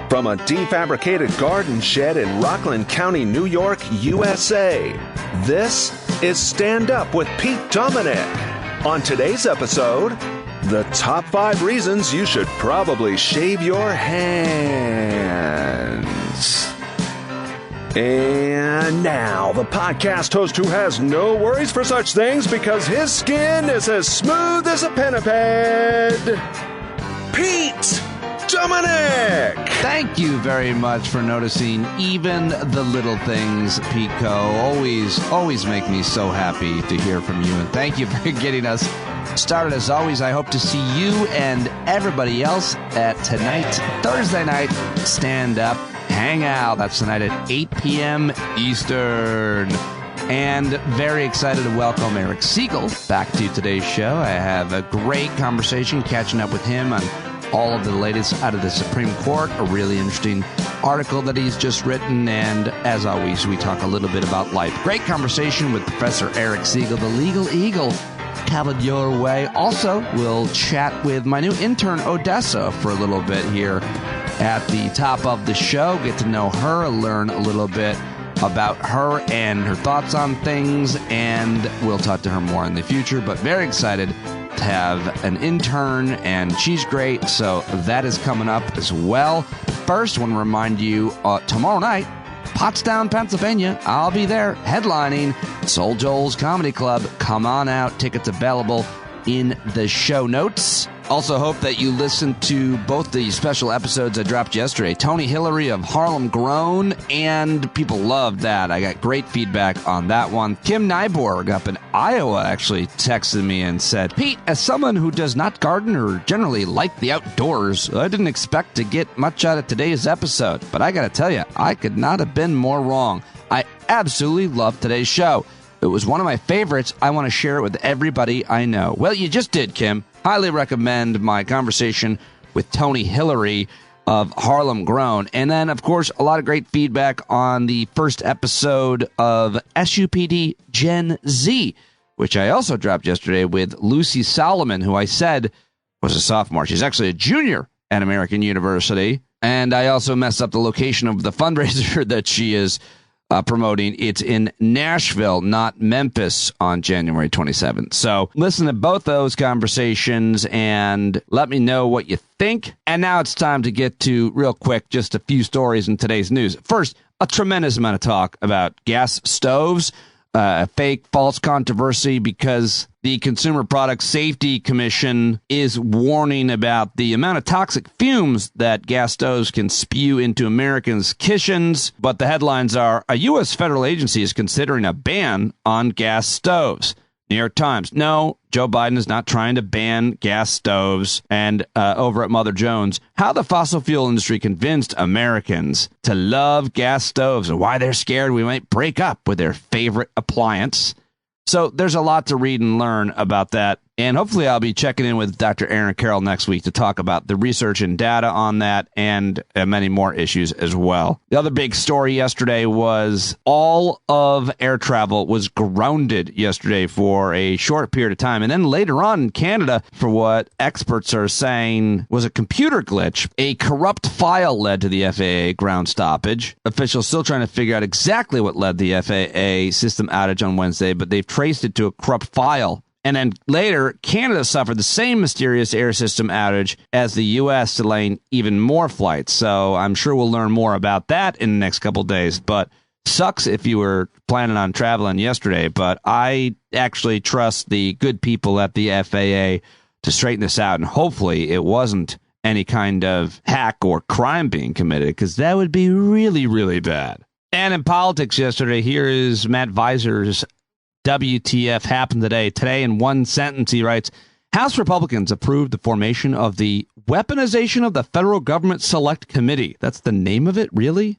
From a defabricated garden shed in Rockland County, New York, USA, this is Stand Up with Pete Dominic. On today's episode, the top 5 reasons you should probably shave your hands. And now, the podcast host who has no worries for such things because his skin is as smooth as a pinniped, Pete Dominic! Thank you very much for noticing even the little things, Pico. Always make me so happy to hear from you. And thank you for getting us started. As always, I hope to see you and everybody else at tonight's Thursday night Stand Up Hangout. That's tonight at 8 p.m. Eastern. And very excited to welcome Eric Segall back to today's show. I have a great conversation catching up with him on all of the latest out of the Supreme Court, a really interesting article that he's just written, and as always, we talk a little bit about life. Great conversation with Professor Eric Segall, the Legal Eagle, coming your way. Also, we'll chat with my new intern, Odessa, for a little bit here at the top of the show. Get to know her, learn a little bit about her and her thoughts on things, and we'll talk to her more in the future, but very excited to have an intern, and she's great, so that is coming up as well. First, I want to remind you, tomorrow night, Pottstown, Pennsylvania, I'll be there headlining Soul Joel's Comedy Club. Come on out. Tickets available in the show notes. Also hope that you listened to both the special episodes I dropped yesterday. Tony Hillary of Harlem Grown, and people loved that. I got great feedback on that one. Kim Nyborg up in Iowa actually texted me and said, Pete, as someone who does not garden or generally like the outdoors, I didn't expect to get much out of today's episode. But I gotta tell you, I could not have been more wrong. I absolutely loved today's show. It was one of my favorites. I want to share it with everybody I know. Well, you just did, Kim. Highly recommend my conversation with Tony Hillary of Harlem Grown. And then, of course, a lot of great feedback on the first episode of SUPD Gen Z, which I also dropped yesterday with Lucy Solomon, who I said was a sophomore. She's actually a junior at American University. And I also messed up the location of the fundraiser that she is promoting. It's in Nashville, not Memphis, on January 27th. So listen to both those conversations and let me know what you think. And now it's time to get to, real quick, just a few stories in today's news. First, a tremendous amount of talk about gas stoves, a fake, false controversy because the Consumer Product Safety Commission is warning about the amount of toxic fumes that gas stoves can spew into Americans' kitchens. But the headlines are, a U.S. federal agency is considering a ban on gas stoves. New York Times, no, Joe Biden is not trying to ban gas stoves. And over at Mother Jones, how the fossil fuel industry convinced Americans to love gas stoves and why they're scared we might break up with their favorite appliance. So there's a lot to read and learn about that. And hopefully I'll be checking in with Dr. Aaron Carroll next week to talk about the research and data on that and many more issues as well. The other big story yesterday was all of air travel was grounded yesterday for a short period of time. And then later on in Canada, for what experts are saying was a computer glitch, a corrupt file led to the FAA ground stoppage. Officials still trying to figure out exactly what led the FAA system outage on Wednesday, but they've traced it to a corrupt file. And then later, Canada suffered the same mysterious air system outage as the U.S., delaying even more flights. So I'm sure we'll learn more about that in the next couple of days. But sucks if you were planning on traveling yesterday. But I actually trust the good people at the FAA to straighten this out. And hopefully it wasn't any kind of hack or crime being committed, because that would be really, really bad. And in politics yesterday, here is Matt Visor's WTF happened today. Today, in one sentence, he writes, House Republicans approved the formation of the Weaponization of the Federal Government Select Committee. That's the name of it, really?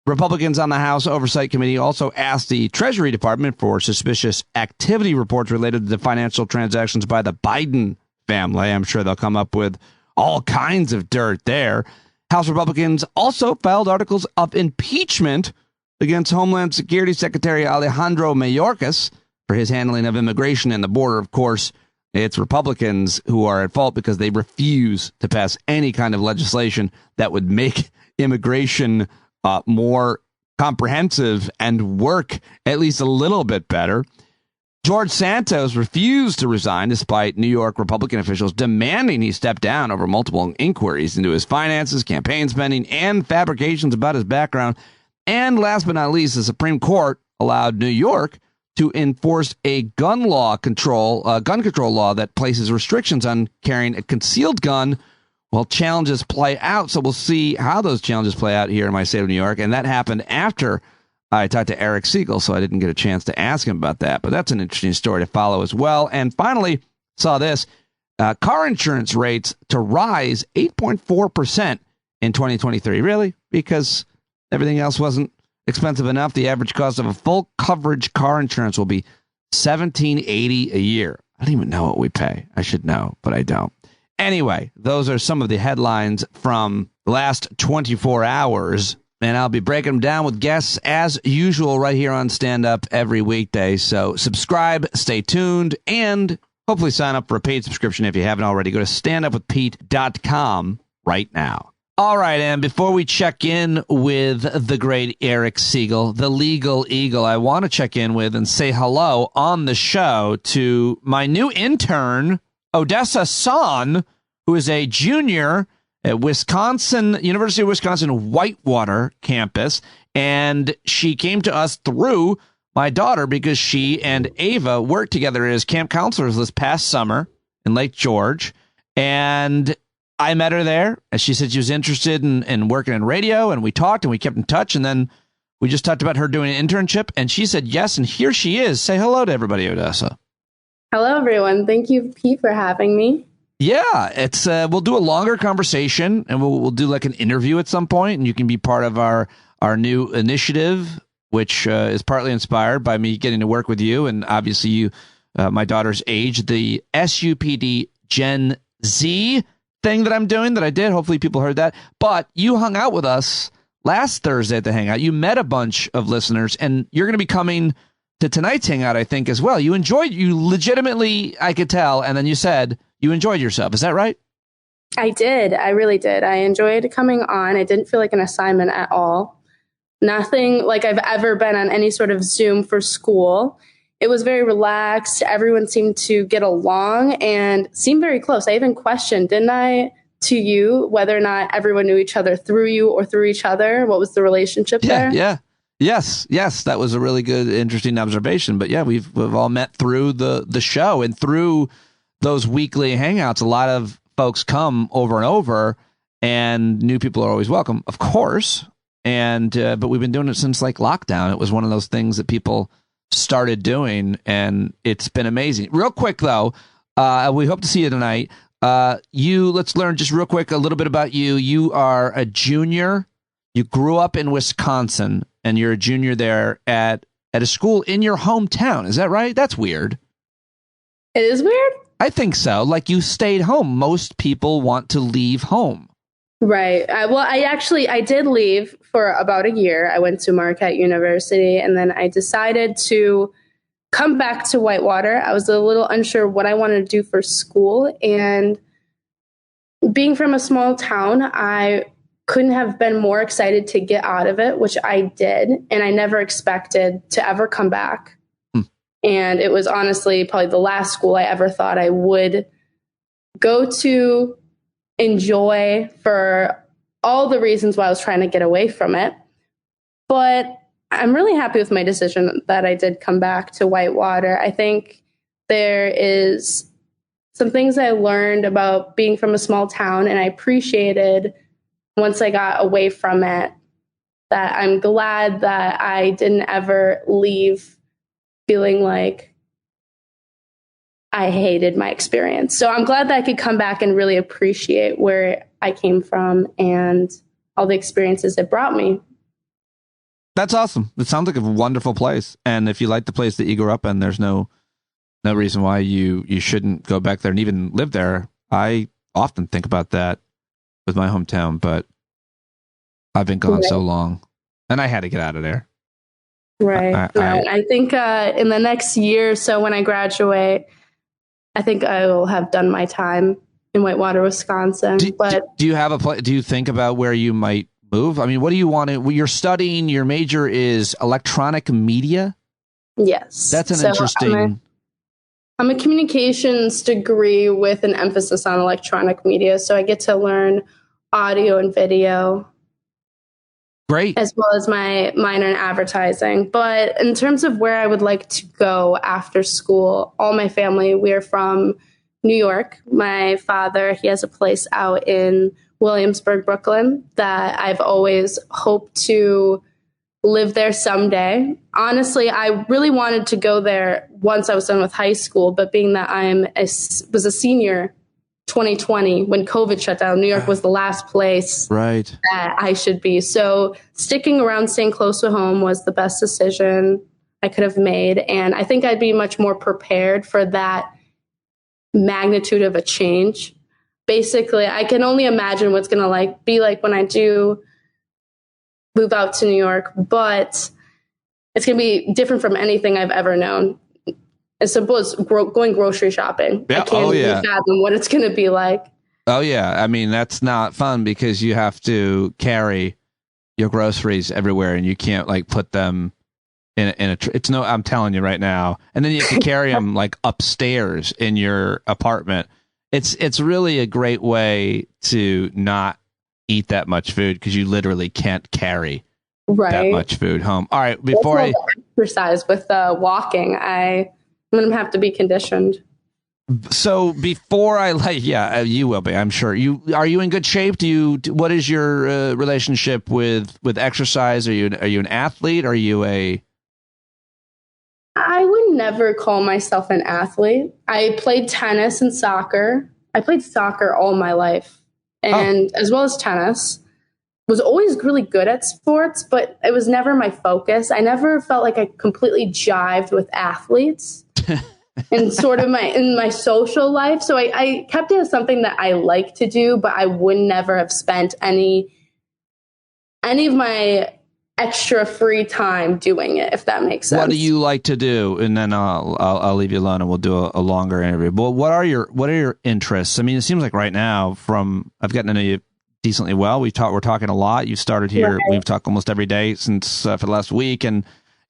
Republicans on the House Oversight Committee also asked the Treasury Department for suspicious activity reports related to the financial transactions by the Biden family. I'm sure they'll come up with all kinds of dirt there. House Republicans also filed articles of impeachment against Homeland Security Secretary Alejandro Mayorkas for his handling of immigration and the border. Of course, It's Republicans who are at fault because they refuse to pass any kind of legislation that would make immigration more comprehensive and work at least a little bit better. George Santos refused to resign despite New York Republican officials demanding he step down over multiple inquiries into his finances, campaign spending, and fabrications about his background. And last but not least, the Supreme Court allowed New York to enforce a gun control law that places restrictions on carrying a concealed gun while challenges play out. So we'll see how those challenges play out here in my state of New York. And that happened after I talked to Eric Segall, so I didn't get a chance to ask him about that. But that's an interesting story to follow as well. And finally, saw this. Car insurance rates to rise 8.4% in 2023. Really? Because everything else wasn't expensive enough. The average cost of a full coverage car insurance will be $1,780 a year. I don't even know what we pay. I should know, but I don't. Anyway, those are some of the headlines from the last 24 hours. And I'll be breaking them down with guests as usual right here on Stand Up every weekday. So subscribe, stay tuned, and hopefully sign up for a paid subscription if you haven't already. Go to standupwithpete.com right now. All right, and before we check in with the great Eric Segall, the legal eagle, I want to check in with and say hello on the show to my new intern, Odessa Son, who is a junior at University of Wisconsin Whitewater campus. And she came to us through my daughter because she and Ava worked together as camp counselors this past summer in Lake George. And I met her there, and she said she was interested in working in radio, and we talked, and we kept in touch, and then we just talked about her doing an internship, and she said yes, and here she is. Say hello to everybody, Odessa. Hello, everyone. Thank you, Pete, for having me. Yeah, it's we'll do a longer conversation, and we'll do like an interview at some point, and you can be part of our new initiative, which is partly inspired by me getting to work with you, and obviously you, my daughter's age, the SUPD Gen Z thing that I'm doing that I did. Hopefully people heard that. But you hung out with us last Thursday at the Hangout. You met a bunch of listeners, and you're going to be coming to tonight's Hangout, I think, as well. You legitimately, I could tell, and then you said you enjoyed yourself. Is that right? I did. I really did. I enjoyed coming on. It didn't feel like an assignment at all. Nothing like I've ever been on any sort of Zoom for school. It was very relaxed. Everyone seemed to get along and seemed very close. I even questioned, didn't I, to you, whether or not everyone knew each other through you or through each other? What was the relationship there? Yeah. Yes. That was a really good, interesting observation. But yeah, we've all met through the show and through those weekly hangouts. A lot of folks come over and over, and new people are always welcome, of course. And but we've been doing it since like lockdown. It was one of those things that people started doing, and it's been amazing. Real quick though, we hope to see you tonight. Let's learn just real quick a little bit about you. You are a junior. You grew up in Wisconsin, and you're a junior there at a school in your hometown. Is that right? That's weird. It is weird? I think so. Like, you stayed home. Most people want to leave home. Right. I did leave for about a year. I went to Marquette University, and then I decided to come back to Whitewater. I was a little unsure what I wanted to do for school. And being from a small town, I couldn't have been more excited to get out of it, which I did. And I never expected to ever come back. And it was honestly probably the last school I ever thought I would go to, enjoy, for all the reasons why I was trying to get away from it. But I'm really happy with my decision that I did come back to Whitewater. I think there is some things I learned about being from a small town, and I appreciated once I got away from it, that I'm glad that I didn't ever leave feeling like I hated my experience. So I'm glad that I could come back and really appreciate where I came from and all the experiences it brought me. That's awesome. It sounds like a wonderful place. And if you like the place that you grew up in, there's no reason why you shouldn't go back there and even live there. I often think about that with my hometown, but I've been gone so long, and I had to get out of there. Right. I think in the next year or so when I graduate, I think I will have done my time in Whitewater, Wisconsin. Do you have a do you think about where you might move? I mean, what do you want to, well, you're studying, your major is electronic media? Yes. That's an interesting. I'm a communications degree with an emphasis on electronic media. So I get to learn audio and video. Great. As well as my minor in advertising. But in terms of where I would like to go after school, all my family, we are from New York. My father, he has a place out in Williamsburg, Brooklyn, that I've always hoped to live there someday. Honestly, I really wanted to go there once I was done with high school, but being that was a senior 2020 when COVID shut down, New York was the last place that I should be. So sticking around, staying close to home was the best decision I could have made. And I think I'd be much more prepared for that magnitude of a change. Basically, I can only imagine what's going to be like when I do move out to New York, but it's going to be different from anything I've ever known. As simple as going grocery shopping. Yeah. I can't even fathom what it's going to be like. Oh, yeah. I mean, that's not fun because you have to carry your groceries everywhere and you can't put them in it's no, I'm telling you right now. And then you have to carry them upstairs in your apartment. It's really a great way to not eat that much food because you literally can't carry that much food home. All right. Before I exercise with walking, I'm going to have to be conditioned. So before you will be, I'm sure. Are you in good shape? What is your relationship with exercise? Are you an athlete? Are you I would never call myself an athlete. I played tennis and soccer. I played soccer all my life, and as well as tennis. Was always really good at sports, but it was never my focus. I never felt like I completely jived with athletes in sort of my social life. So I kept it as something that I like to do, but I would never have spent any of my extra free time doing it, if that makes sense. What do you like to do? And then I'll leave you alone and we'll do a longer interview. But what are your interests? I mean, it seems like right now I've gotten to know you decently well. We're talking a lot. You started here. Right. We've talked almost every day since for the last week. And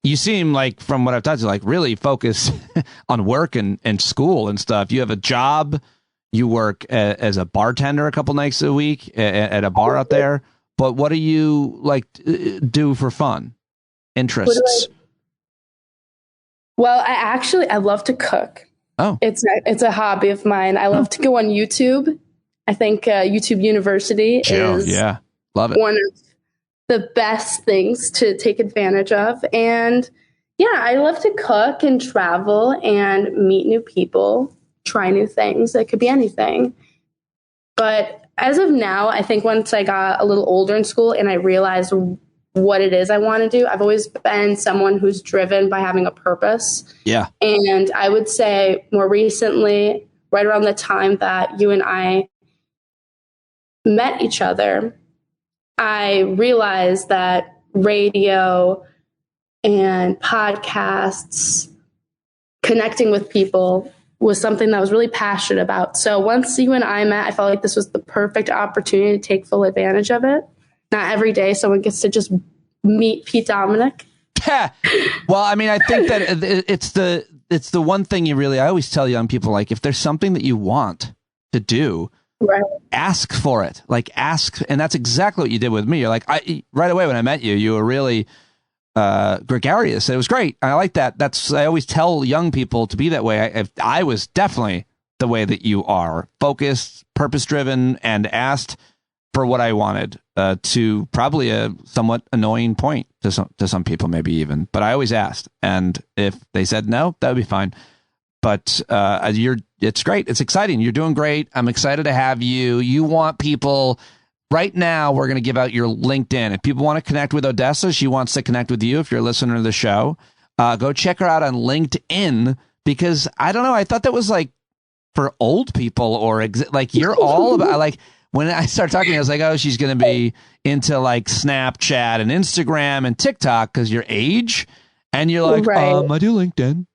you seem like, from what I've talked to, really focused on work and school and stuff. You have a job. You work as a bartender a couple nights a week at a bar out there. But what do you do for fun? Interests? Well, I love to cook. Oh, it's a hobby of mine. I love to go on YouTube. I think YouTube University is love it. One of the best things to take advantage of. And yeah, I love to cook and travel and meet new people, try new things. It could be anything. But as of now, I think once I got a little older in school and I realized what it is I want to do, I've always been someone who's driven by having a purpose. Yeah. And I would say more recently, right around the time that you and I met each other, I realized that radio and podcasts, connecting with people, was something that I was really passionate about. So once you and I met, I felt like this was the perfect opportunity to take full advantage of it. Not every day someone gets to just meet Pete Dominic. Well, I mean, I think that it's the one thing I always tell young people, if there's something that you want to do, right, ask for it. Ask, and that's exactly what you did with me. You're right away when I met you, you were really gregarious. It was great. I like that. I always tell young people to be that way. I was definitely the way that you are, focused, purpose-driven, and asked for what I wanted, to probably a somewhat annoying point to some people, maybe even. But I always asked, and if they said no, that would be fine. But it's great. It's exciting. You're doing great. I'm excited to have you. You want people. Right now, we're going to give out your LinkedIn. If people want to connect with Odessa, she wants to connect with you. If you're a listener to the show, go check her out on LinkedIn, because I don't know. I thought that was for old people, or you're all about when I started talking, I was like, oh, she's going to be into Snapchat and Instagram and TikTok because your age. And you're like, right. I do LinkedIn.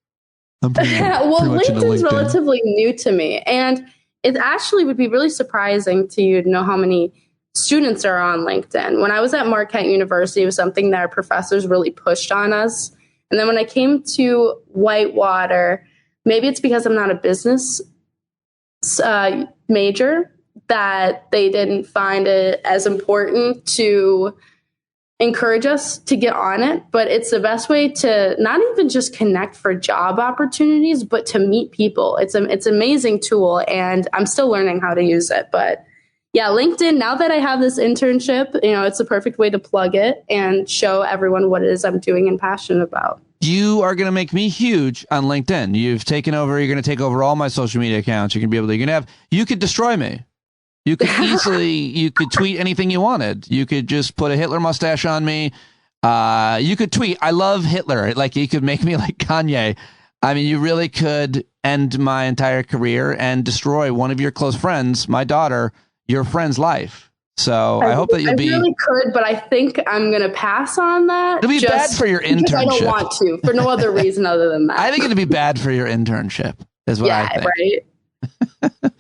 I'm pretty, well, pretty much into LinkedIn's LinkedIn. relatively new to me. And it actually would be really surprising to you to know how many students are on LinkedIn. When I was at Marquette University, it was something that our professors really pushed on us. And then when I came to Whitewater, maybe it's because I'm not a business major that they didn't find it as important to encourage us to get on it. But it's the best way to not even just connect for job opportunities, but to meet people. It's an amazing tool, and I'm still learning how to use it. But yeah, LinkedIn, now that I have this internship, it's the perfect way to plug it and show everyone what it is I'm doing and passionate about. You are going to make me huge on LinkedIn. You've taken over. You're going to take over all my social media accounts. You could destroy me. You could you could tweet anything you wanted. You could just put a Hitler mustache on me. You could tweet, I love Hitler. Like, you could make me like Kanye. I mean, you really could end my entire career and destroy one of your close friends, my daughter, your friend's life. So I hope that you'll be... I really could, but I think I'm going to pass on that. It'll be bad for your internship. I don't want to, for no other reason other than that. I think it'll be bad for your internship, is what I think. Right.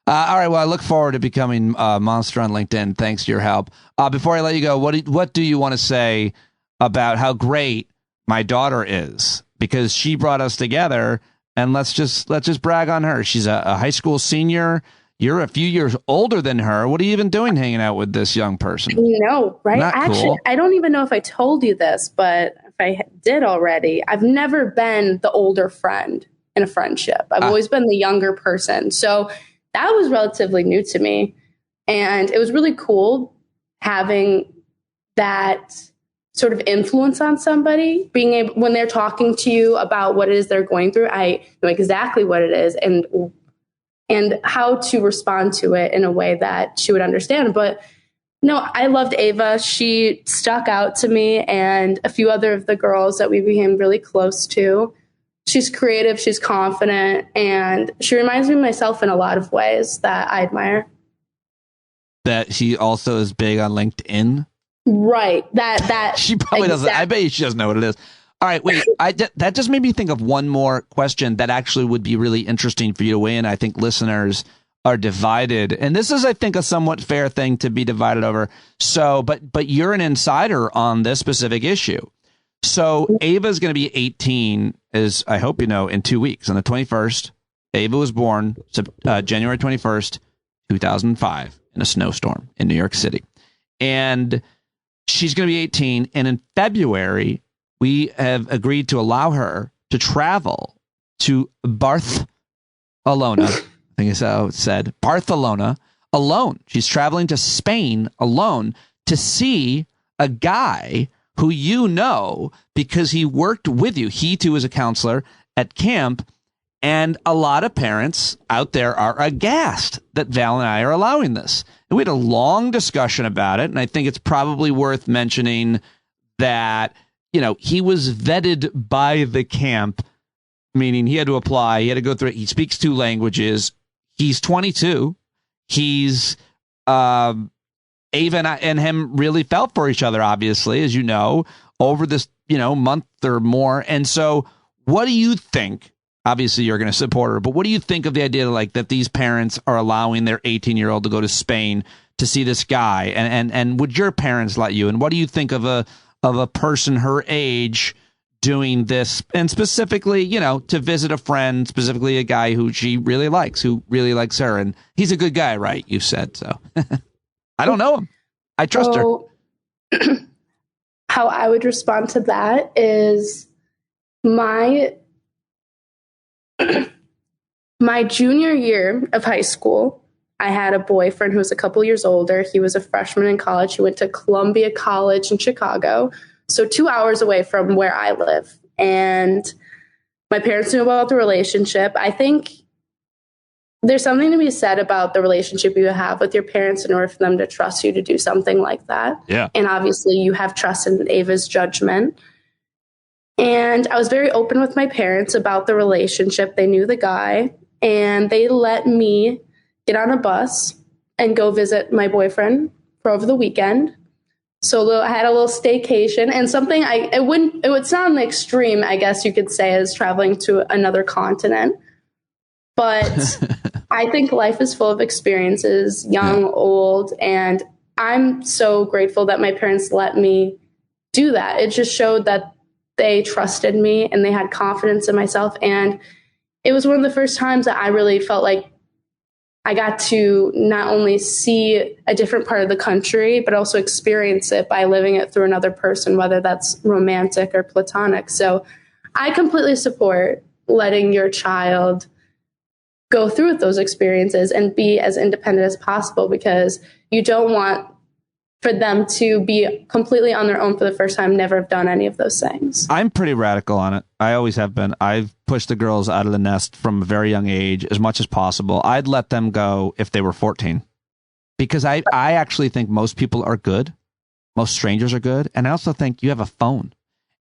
All right, well, I look forward to becoming a monster on LinkedIn. Thanks to your help. Before I let you go, what do you want to say about how great my daughter is? Because she brought us together, and let's just brag on her. She's a high school senior. You're a few years older than her. What are you even doing hanging out with this young person? Right? Not Actually, cool. I don't even know if I told you this, but if I did already, I've never been the older friend in a friendship. I've always been the younger person. So that was relatively new to me. And it was really cool having that sort of influence on somebody, being able, when they're talking to you about what it is they're going through, I know exactly what it is and how to respond to it in a way that she would understand. But no, I loved Ava. She stuck out to me and a few other of the girls that we became really close to. She's creative, she's confident, and she reminds me of myself in a lot of ways that I admire. That she also is big on LinkedIn? Right. That she probably doesn't. I bet you she doesn't know what it is. All right, wait. That just made me think of one more question that actually would be really interesting for you to weigh in. I think listeners are divided, and this is, I think, a somewhat fair thing to be divided over. So, but you're an insider on this specific issue. So Ava's going to be 18, as I hope you know, in 2 weeks. On the 21st, Ava was born January 21st, 2005, in a snowstorm in New York City. And she's going to be 18. And in February, we have agreed to allow her to travel to Barcelona. I think is how it's said. Barcelona alone. She's traveling to Spain alone to see a guy who you know because he worked with you. He, too, is a counselor at camp. And a lot of parents out there are aghast that Val and I are allowing this. And we had a long discussion about it. And I think it's probably worth mentioning that, he was vetted by the camp, meaning he had to apply. He had to go through it. He speaks 2 languages. He's 22. He's Ava and him really felt for each other, obviously, as you know, over this, month or more. And so what do you think? Obviously, you're going to support her, but what do you think of the idea that these parents are allowing their 18-year-old to go to Spain to see this guy? And would your parents let you? And what do you think of a person her age doing this? And specifically, to visit a friend, specifically a guy who she really likes, who really likes her. And he's a good guy, right? You said so. I don't know him. I trust her. How I would respond to that is my junior year of high school, I had a boyfriend who was a couple years older. He was a freshman in college. He went to Columbia College in Chicago, so 2 hours away from where I live. And my parents knew about the relationship. I think there's something to be said about the relationship you have with your parents in order for them to trust you to do something like that. Yeah. And obviously you have trust in Ava's judgment. And I was very open with my parents about the relationship. They knew the guy, and they let me get on a bus and go visit my boyfriend for over the weekend. So I had a little staycation, and something it would sound extreme, I guess you could say, as traveling to another continent. But I think life is full of experiences, young, old, and I'm so grateful that my parents let me do that. It just showed that they trusted me and they had confidence in myself. And it was one of the first times that I really felt like I got to not only see a different part of the country, but also experience it by living it through another person, whether that's romantic or platonic. So I completely support letting your child go through those experiences and be as independent as possible, because you don't want for them to be completely on their own for the first time, never have done any of those things. I'm pretty radical on it. I always have been. I've pushed the girls out of the nest from a very young age as much as possible. I'd let them go if they were 14, because I actually think most people are good. Most strangers are good. And I also think you have a phone.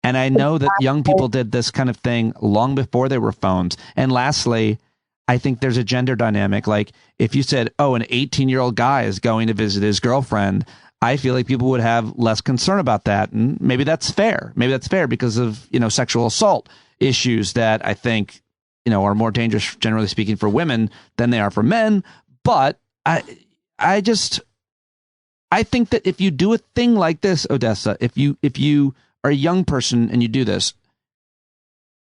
And I know that young people did this kind of thing long before there were phones. And lastly, I think there's a gender dynamic. Like if you said, oh, an 18-year-old guy is going to visit his girlfriend, I feel like people would have less concern about that. And maybe that's fair. Maybe that's fair because of, sexual assault issues that I think, are more dangerous, generally speaking, for women than they are for men. But I think that if you do a thing like this, Odessa, if you are a young person and you do this,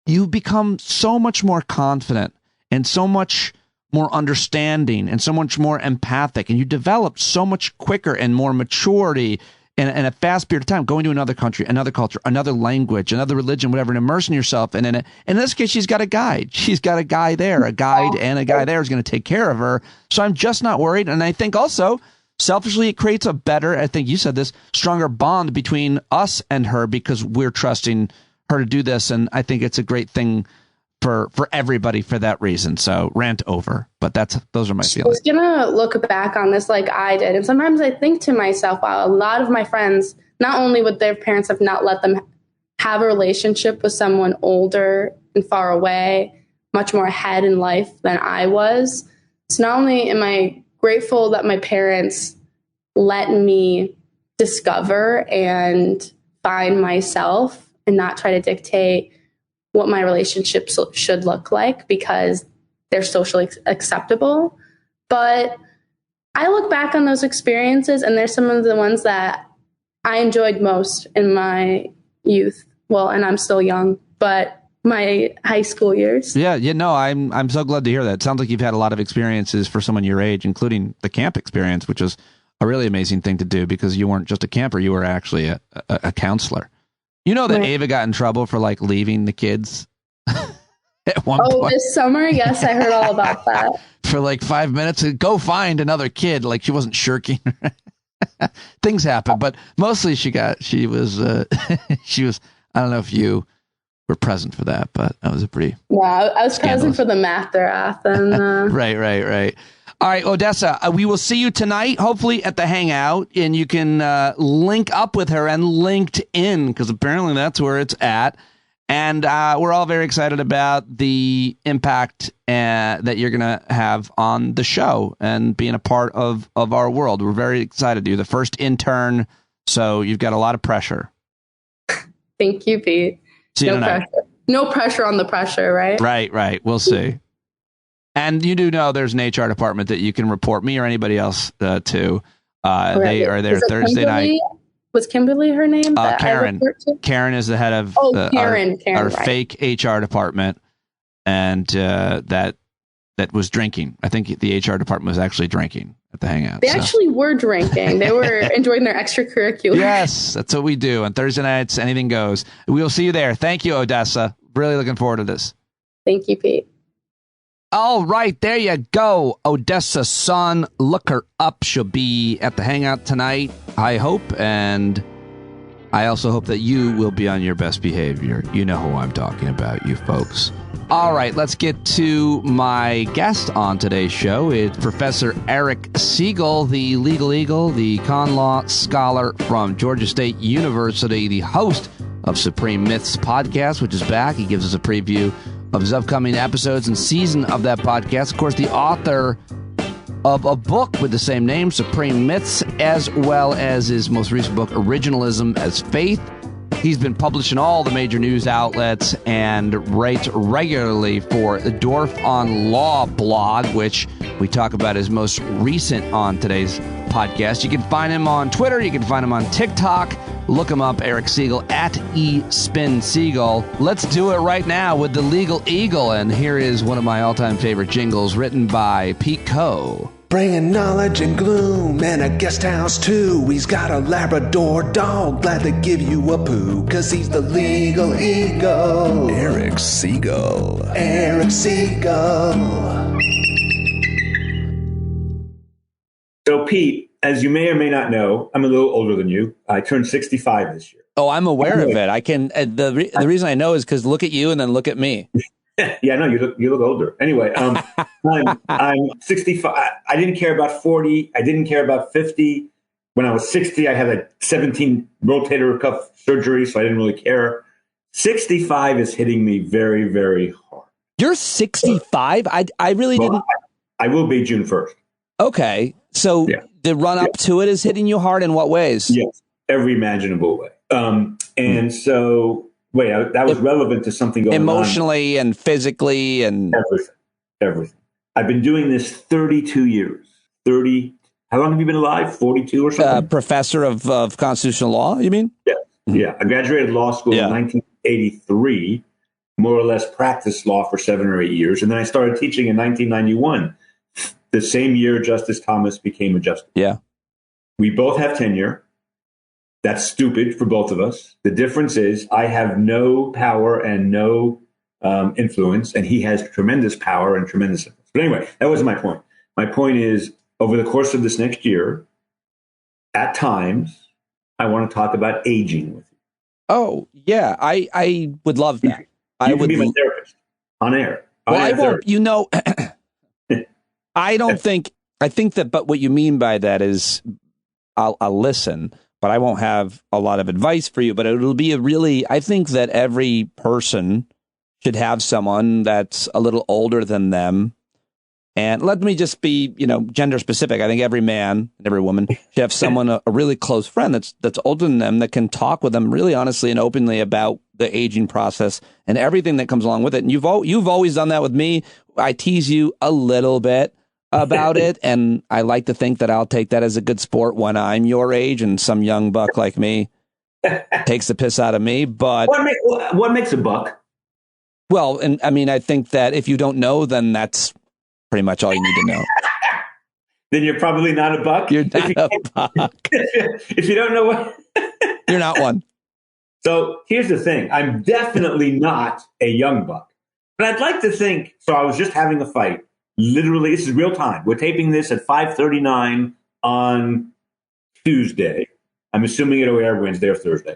you become so much more confident and so much more understanding and so much more empathic, and you develop so much quicker and more maturity in a fast period of time, going to another country, another culture, another language, another religion, whatever, and immersing yourself. And in this case, she's got a guide. She's got a guy there, a guide, and a guy there is going to take care of her. So I'm just not worried. And I think also, selfishly, it creates a better, I think you said this, stronger bond between us and her because we're trusting her to do this. And I think it's a great thing for everybody for that reason. So rant over, but those are my feelings. I was gonna look back on this like I did, and sometimes I think to myself, wow, a lot of my friends, not only would their parents have not let them have a relationship with someone older and far away, much more ahead in life than I was. So not only am I grateful that my parents let me discover and find myself and not try to dictate what my relationships should look like because they're socially acceptable. But I look back on those experiences and they're some of the ones that I enjoyed most in my youth. Well, and I'm still young, but my high school years. Yeah, no, I'm so glad to hear that. It sounds like you've had a lot of experiences for someone your age, including the camp experience, which was a really amazing thing to do because you weren't just a camper, you were actually a counselor. You know that right. Ava got in trouble for like leaving the kids at one point. This summer? Yes, I heard all about that. For like 5 minutes, go find another kid. Like she wasn't shirking. Things happen, but mostly she was, I don't know if you were present for that, but that was a pretty. Yeah, I was present for the math and Right. All right, Odessa, we will see you tonight, hopefully at the Hangout, and you can link up with her and LinkedIn, because apparently that's where it's at. And we're all very excited about the impact that you're going to have on the show and being a part of our world. We're very excited. You're the first intern, so you've got a lot of pressure. Thank you, Pete. See you tonight. Pressure. No pressure on the pressure, right? Right. We'll see. And you do know there's an HR department that you can report me or anybody else to. Right. They are there Thursday night. Was Kimberly her name? Karen. Karen is the head of Karen, our right. fake HR department. And that was drinking. I think the HR department was actually drinking at the Hangout. They actually were drinking. They were enjoying their extracurricular. Yes, that's what we do. On Thursday nights, anything goes. We will see you there. Thank you, Odessa. Really looking forward to this. Thank you, Pete. All right, there you go. Odessa's son, look her up. She'll be at the Hangout tonight, I hope. And I also hope that you will be on your best behavior. You know who I'm talking about, you folks. All right, let's get to my guest on today's show. It's Professor Eric Segall, the legal eagle, the con law scholar from Georgia State University, the host of Supreme Myths podcast, which is back. He gives us a preview of his upcoming episodes and season of that podcast. Of course, the author of a book with the same name, Supreme Myths, as well as his most recent book, Originalism as Faith. He's been published in all the major news outlets and writes regularly for the Dorf on Law blog, which we talk about his most recent on today's podcast. You can find him on Twitter. You can find him on TikTok. Look him up, Eric Segall, at eSpinSegall. Let's do it right now with the Legal Eagle. And here is one of my all-time favorite jingles written by Pete Coe. Bringing knowledge and gloom and a guest house too. He's got a Labrador dog, glad to give you a poo, 'cause he's the Legal Eagle. Eric Segall. Eric Segall. So, Pete, as you may or may not know, I'm a little older than you. I turned 65 this year. Oh, I'm aware of it. I can. The reason I know is because look at you and then look at me. Yeah, no, you look older. Anyway, I'm 65. I didn't care about 40. I didn't care about 50. When I was 60, I had a 17 rotator cuff surgery, so I didn't really care. 65 is hitting me very, very hard. You're 65? I really didn't. I will be June 1st. Okay. So the run up to it is hitting you hard in what ways? Yes, every imaginable way. And so... Wait, that was relevant to something going emotionally and physically and everything. I've been doing this 32 years. 30. How long have you been alive? 42 or something? Professor of constitutional law, you mean? Yeah. Yeah. I graduated law school in 1983, more or less practiced law for 7 or 8 years. And then I started teaching in 1991, the same year Justice Thomas became a justice. Yeah. We both have tenure. That's stupid for both of us. The difference is I have no power and no influence, and he has tremendous power and tremendous influence. But anyway, that wasn't my point. My point is, over the course of this next year, at times, I want to talk about aging with you. Oh, yeah. I would love that. You can be my therapist on air. Well, I won't. You know, I don't think. I think that. But what you mean by that is, I'll listen. But I won't have a lot of advice for you. But it'll be I think that every person should have someone that's a little older than them. And let me just be, gender specific. I think every man and every woman should have someone, a really close friend that's older than them, that can talk with them really honestly and openly about the aging process and everything that comes along with it. And you've always done that with me. I tease you a little bit about it, and I like to think that I'll take that as a good sport when I'm your age and some young buck like me takes the piss out of me. But what makes a buck? Well, and I mean, I think that if you don't know, then that's pretty much all you need to know. Then you're probably not a buck. You're not a buck. If you don't know what, you're not one. So here's the thing: I'm definitely not a young buck, but I'd like to think. So I was just having a fight. Literally, this is real time. We're taping this at 5:39 on Tuesday. I'm assuming it'll air Wednesday or Thursday.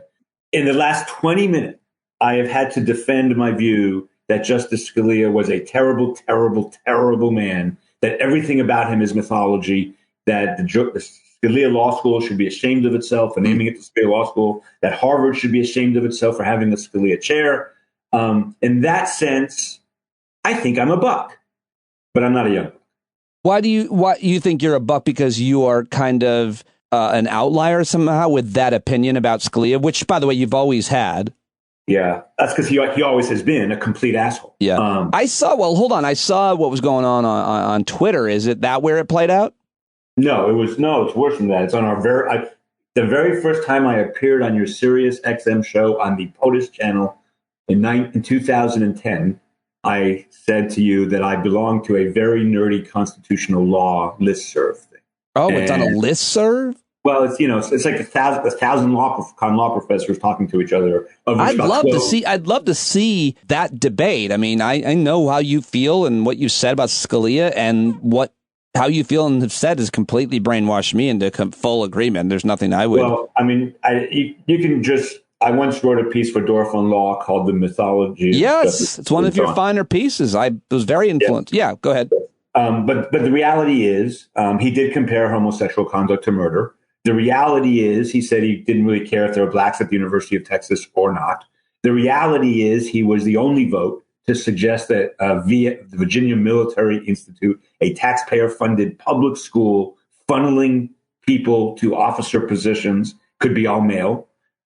In the last 20 minutes, I have had to defend my view that Justice Scalia was a terrible, terrible, terrible man, that everything about him is mythology, that the Scalia Law School should be ashamed of itself for naming it the Scalia Law School, that Harvard should be ashamed of itself for having the Scalia chair. In that sense, I think I'm a buck. But I'm not a young buck. Why you think you're a buck? Because you are kind of an outlier somehow with that opinion about Scalia, which, by the way, you've always had. Yeah, that's because he always has been a complete asshole. Yeah, I saw what was going on Twitter. Is it that where it played out? No, it's worse than that. It's on our the very first time I appeared on your Sirius XM show on the POTUS channel in 2010. I said to you that I belong to a very nerdy constitutional law listserv thing. Oh, it's on a listserv? Well, it's like a thousand law professors talking to each other. I'd love to see that debate. I mean, I know how you feel and what you said about Scalia, and how you feel and have said has completely brainwashed me into full agreement. There's nothing I would. Well, I mean, you can just. I once wrote a piece for Dorf on Law called "The Mythology." Yes, it's one of your finer pieces. I was very influenced. Yeah, go ahead. But the reality is, he did compare homosexual conduct to murder. The reality is, he said he didn't really care if there were blacks at the University of Texas or not. The reality is, he was the only vote to suggest that via the Virginia Military Institute, a taxpayer-funded public school funneling people to officer positions, could be all male.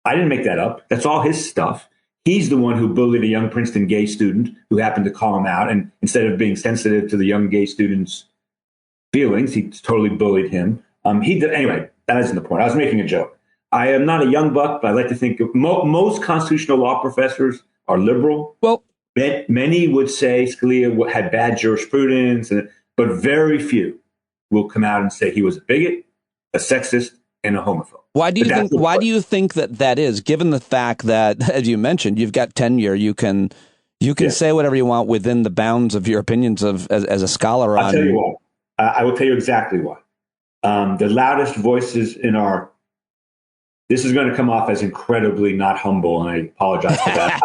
I didn't make that up. That's all his stuff. He's the one who bullied a young Princeton gay student who happened to call him out. And instead of being sensitive to the young gay student's feelings, he totally bullied him. Anyway, that isn't the point. I was making a joke. I am not a young buck, but I like to think most constitutional law professors are liberal. Well, many would say Scalia had bad jurisprudence, but very few will come out and say he was a bigot, a sexist, and a homophobe. Why do you think that is, given the fact that, as you mentioned, you've got tenure, you can say whatever you want within the bounds of your opinions as a scholar on. I'll tell you why. I will tell you exactly why. The loudest voices this is going to come off as incredibly not humble, and I apologize for that.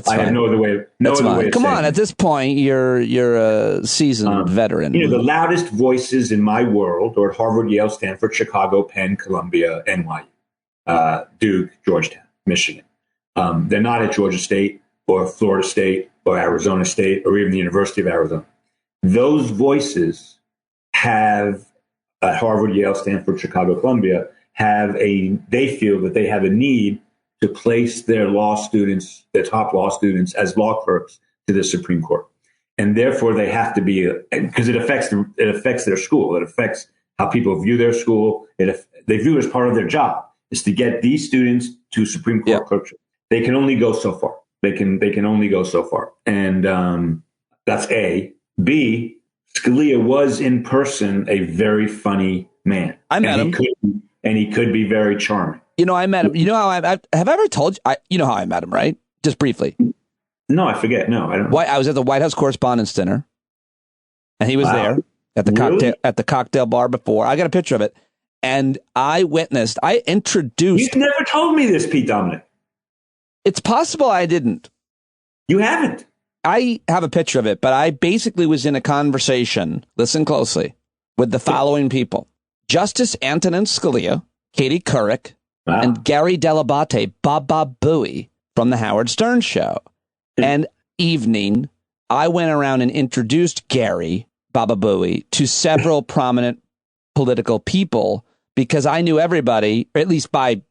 I have no other way. Come on, at this point, you're a seasoned veteran. The loudest voices in my world are at Harvard, Yale, Stanford, Chicago, Penn, Columbia, NYU, Duke, Georgetown, Michigan. They're not at Georgia State or Florida State or Arizona State or even the University of Arizona. Those voices have at Harvard, Yale, Stanford, Chicago, Columbia they feel that they have a need to place their top law students as law clerks to the Supreme Court. And therefore they have to be, because it affects their school. It affects how people view their school. They view it as part of their job is to get these students to Supreme Court clerkship. They can only go so far. They can only go so far. And that's A. B, Scalia was in person a very funny man. I met him. And he could be very charming. I met him. You know how have I ever told you? You know how I met him, right? Just briefly. No, I forget. No, I don't. I was at the White House Correspondents' Dinner, and he was there at the cocktail bar before. I got a picture of it, and I introduced. You've never told me this, Pete Dominic. It's possible I didn't. You haven't. I have a picture of it, but I basically was in a conversation. Listen closely with the following people. Justice Antonin Scalia, Katie Couric, and Gary Delabate, Baba Booey from the Howard Stern Show. And evening, I went around and introduced Gary, Baba Booey, to several prominent political people because I knew everybody, or at least by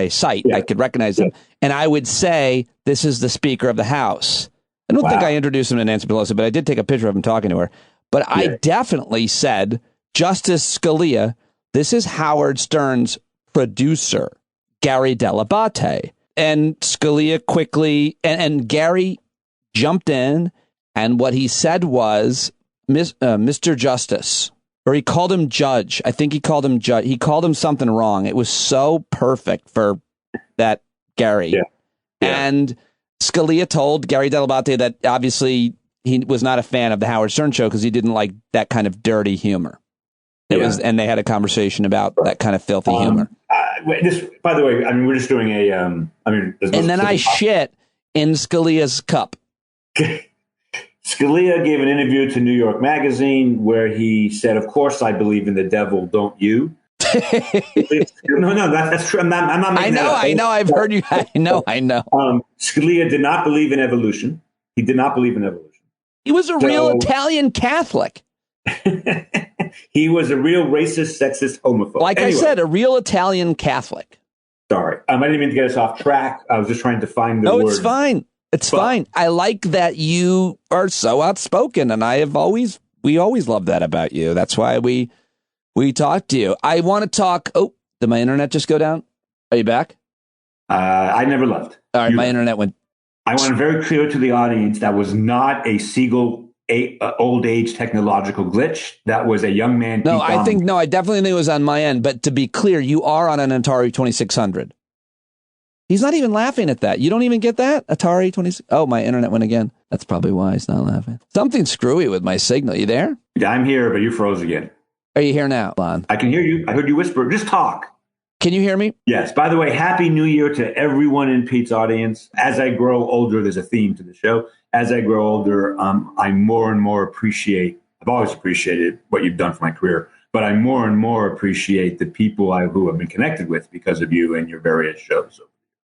sight, I could recognize them. And I would say, this is the Speaker of the House. I don't think I introduced him to Nancy Pelosi, but I did take a picture of him talking to her. But I definitely said, Justice Scalia, this is Howard Stern's producer, Gary Delabate. And Scalia quickly, and Gary jumped in, and what he said was, Mr. Justice, or he called him Judge. I think he called him Judge. He called him something wrong. It was so perfect for that Gary. Yeah. And Scalia told Gary Delabate that obviously he was not a fan of the Howard Stern Show because he didn't like that kind of dirty humor. And they had a conversation about that kind of filthy humor. By the way, we're just doing a. And then I shit in Scalia's cup. Scalia gave an interview to New York Magazine where he said, "Of course, I believe in the devil, don't you?" No, that's true. I'm not making that up. I know. I've heard you. I know. Scalia did not believe in evolution. He did not believe in evolution. He was a real Italian Catholic. He was a real racist, sexist, homophobe. I said, a real Italian Catholic. Sorry. I didn't mean to get us off track. I was just trying to find the word. No, it's fine. It's fine. I like that you are so outspoken, and we always love that about you. That's why we talk to you. I want to talk. Oh, did my internet just go down? Are you back? I never left. All right, my internet went. I want to very clear to the audience that was not a Segall old age technological glitch. That was a young man. I definitely think it was on my end. But to be clear, you are on an Atari 2600. He's not even laughing at that. You don't even get that? Atari 26. Oh, my internet went again. That's probably why he's not laughing. Something screwy with my signal. You there? Yeah, I'm here, but you froze again. Are you here now, Lon? I can hear you. I heard you whisper. Just talk. Can you hear me? Yes. By the way, Happy New Year to everyone in Pete's audience. As I grow older, there's a theme to the show. As I grow older, I more and more appreciate, I've always appreciated what you've done for my career, but I more and more appreciate the people who have been connected with because of you and your various shows.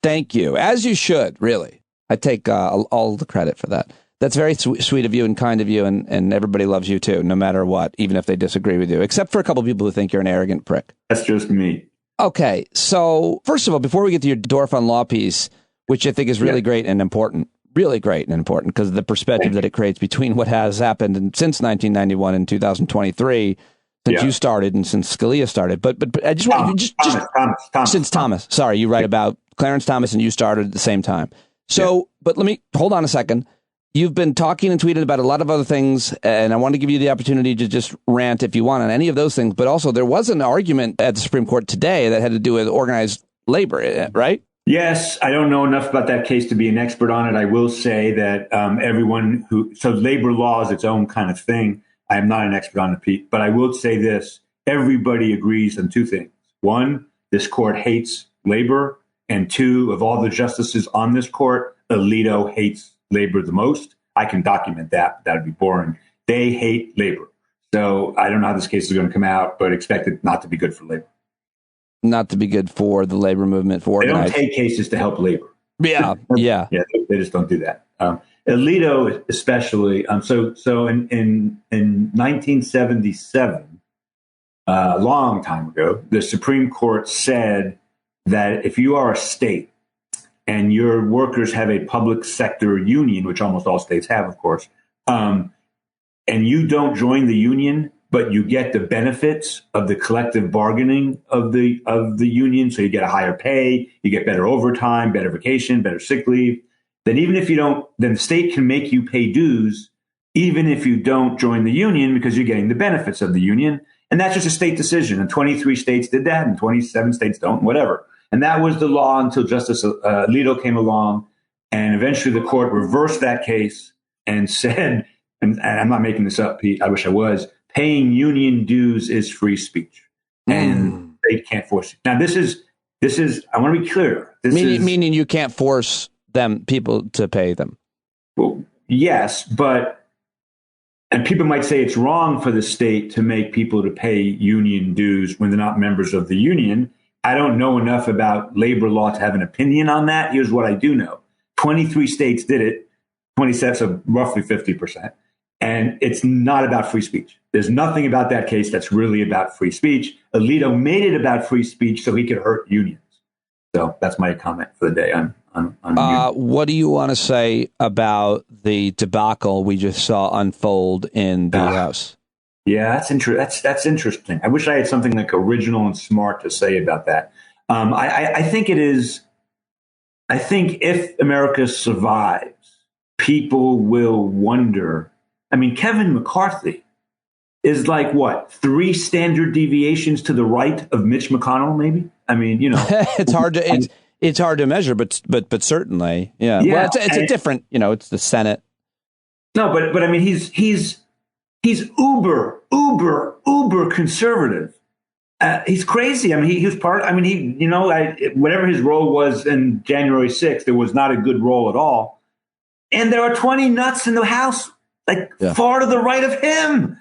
Thank you. As you should, really. I take all the credit for that. That's very sweet of you and kind of you, and everybody loves you too, no matter what, even if they disagree with you, except for a couple people who think you're an arrogant prick. That's just me. Okay, so first of all, before we get to your Dorf on Law piece, which I think is really great and important, because of the perspective that it creates between what has happened since 1991 and 2023, since you started and since Scalia started. But I just want Thomas. Since Thomas. Sorry, you write about Clarence Thomas and you started at the same time. So, but let me hold on a second. You've been talking and tweeting about a lot of other things, and I want to give you the opportunity to just rant if you want on any of those things. But also, there was an argument at the Supreme Court today that had to do with organized labor, right? Yes, I don't know enough about that case to be an expert on it. I will say that so labor law is its own kind of thing. I am not an expert on it, Pete, but I will say this. Everybody agrees on two things. One, this court hates labor. And two, of all the justices on this court, Alito hates labor the most. I can document that. That'd be boring. They hate labor. So I don't know how this case is going to come out, but expect it not to be good for labor. Not to be good for the labor movement. For they don't take cases to help labor. Yeah. They just don't do that. Alito, especially. So in 1977, a long time ago, the Supreme Court said that if you are a state and your workers have a public sector union, which almost all states have, of course, and you don't join the union, but you get the benefits of the collective bargaining of the union, so you get a higher pay, you get better overtime, better vacation, better sick leave, then even if you don't, then the state can make you pay dues, even if you don't join the union, because you're getting the benefits of the union. And that's just a state decision. And 23 states did that, and 27 states don't, whatever. And that was the law until Justice Alito came along. And eventually the court reversed that case and said, and I'm not making this up, Pete, I wish I was, paying union dues is free speech. And they can't force it. Now, this is, I want to be clear. Meaning you can't force people to pay them. Well, yes, and people might say it's wrong for the state to make people to pay union dues when they're not members of the union. I don't know enough about labor law to have an opinion on that. Here's what I do know. 23 states did it, 27, so roughly 50%. And it's not about free speech. There's nothing about that case that's really about free speech. Alito made it about free speech so he could hurt unions. So that's my comment for the day on what do you want to say about the debacle we just saw unfold in the House? Yeah, that's interesting. I wish I had something like original and smart to say about that. I think it is. I think if America survives, people will wonder. I mean, Kevin McCarthy is like what, 3 standard deviations to the right of Mitch McConnell? Maybe. I mean, it's hard to it's hard to measure, but certainly, yeah. Well, it's a different. It's the Senate. No, but I mean, he's uber conservative. He's crazy. I mean, he was part. I mean, whatever his role was in January 6th, it was not a good role at all. And there are 20 nuts in the House, far to the right of him.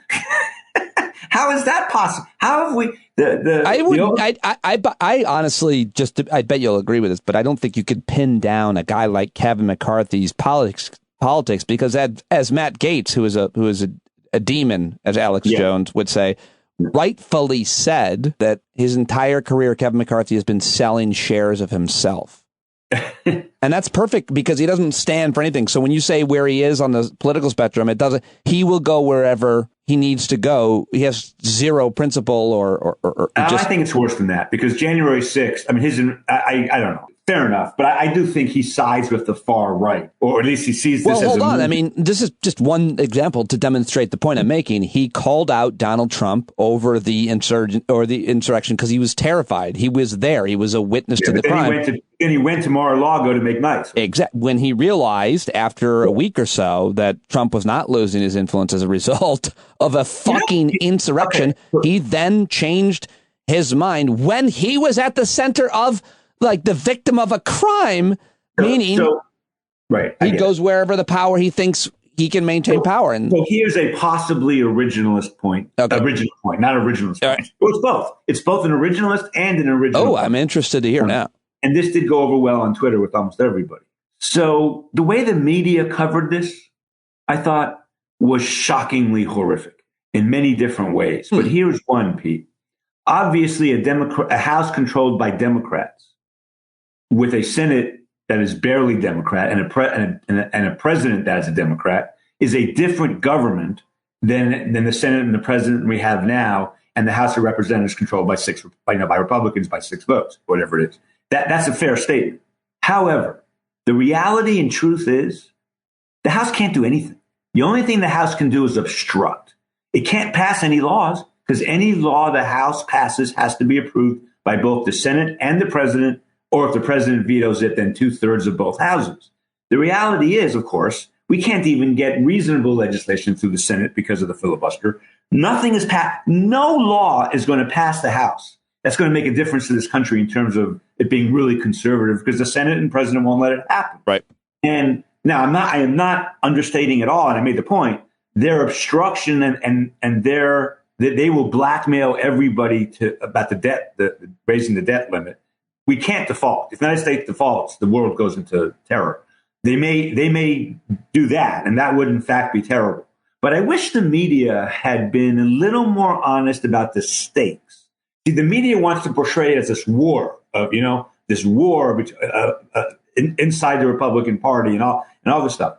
How is that possible? How have we? I honestly I bet you'll agree with this, but I don't think you could pin down a guy like Kevin McCarthy's politics because as Matt Gaetz, who is a demon, as Alex Jones would say, rightfully said that his entire career, Kevin McCarthy has been selling shares of himself. And that's perfect because he doesn't stand for anything. So when you say where he is on the political spectrum, he will go wherever he needs to go. He has zero principle or I think it's worse than that because January 6th, I mean, I don't know. Fair enough. But I do think he sides with the far right, or at least he sees this as hold on. I mean, this is just one example to demonstrate the point I'm making. He called out Donald Trump over the insurrection because he was terrified. He was there. He was a witness to the crime. Then he went to Mar-a-Lago to make nice. Exactly. When he realized after a week or so that Trump was not losing his influence as a result of a fucking insurrection, he then changed his mind when he was at the center of the victim of a crime, meaning he goes wherever the power he thinks he can maintain power. And so here's a possibly originalist point. Original point, not originalist point. Right. Well, it's both. It's both an originalist and an original. I'm interested to hear now. And this did go over well on Twitter with almost everybody. So the way the media covered this, I thought, was shockingly horrific in many different ways. But here's one, Pete. Obviously, a House controlled by Democrats with a Senate that is barely Democrat and a president that is a Democrat is a different government than the Senate and the president we have now, and the House of Representatives controlled by Republicans by 6 votes, whatever it is. That's a fair statement. However, the reality and truth is the House can't do anything. The only thing the House can do is obstruct. It can't pass any laws because any law the House passes has to be approved by both the Senate and the president, or if the president vetoes it, then 2/3 of both houses. The reality is, of course, we can't even get reasonable legislation through the Senate because of the filibuster. Nothing is passed. No law is going to pass the House that's going to make a difference to this country in terms of it being really conservative, because the Senate and president won't let it happen. Right. And now I am not understating at all, and I made the point. Their obstruction and they will blackmail everybody about the debt, raising the debt limit. We can't default. If the United States defaults, the world goes into terror. They may do that, and that would in fact be terrible. But I wish the media had been a little more honest about the stakes. See, the media wants to portray it as this war of, this war inside the Republican Party and all this stuff.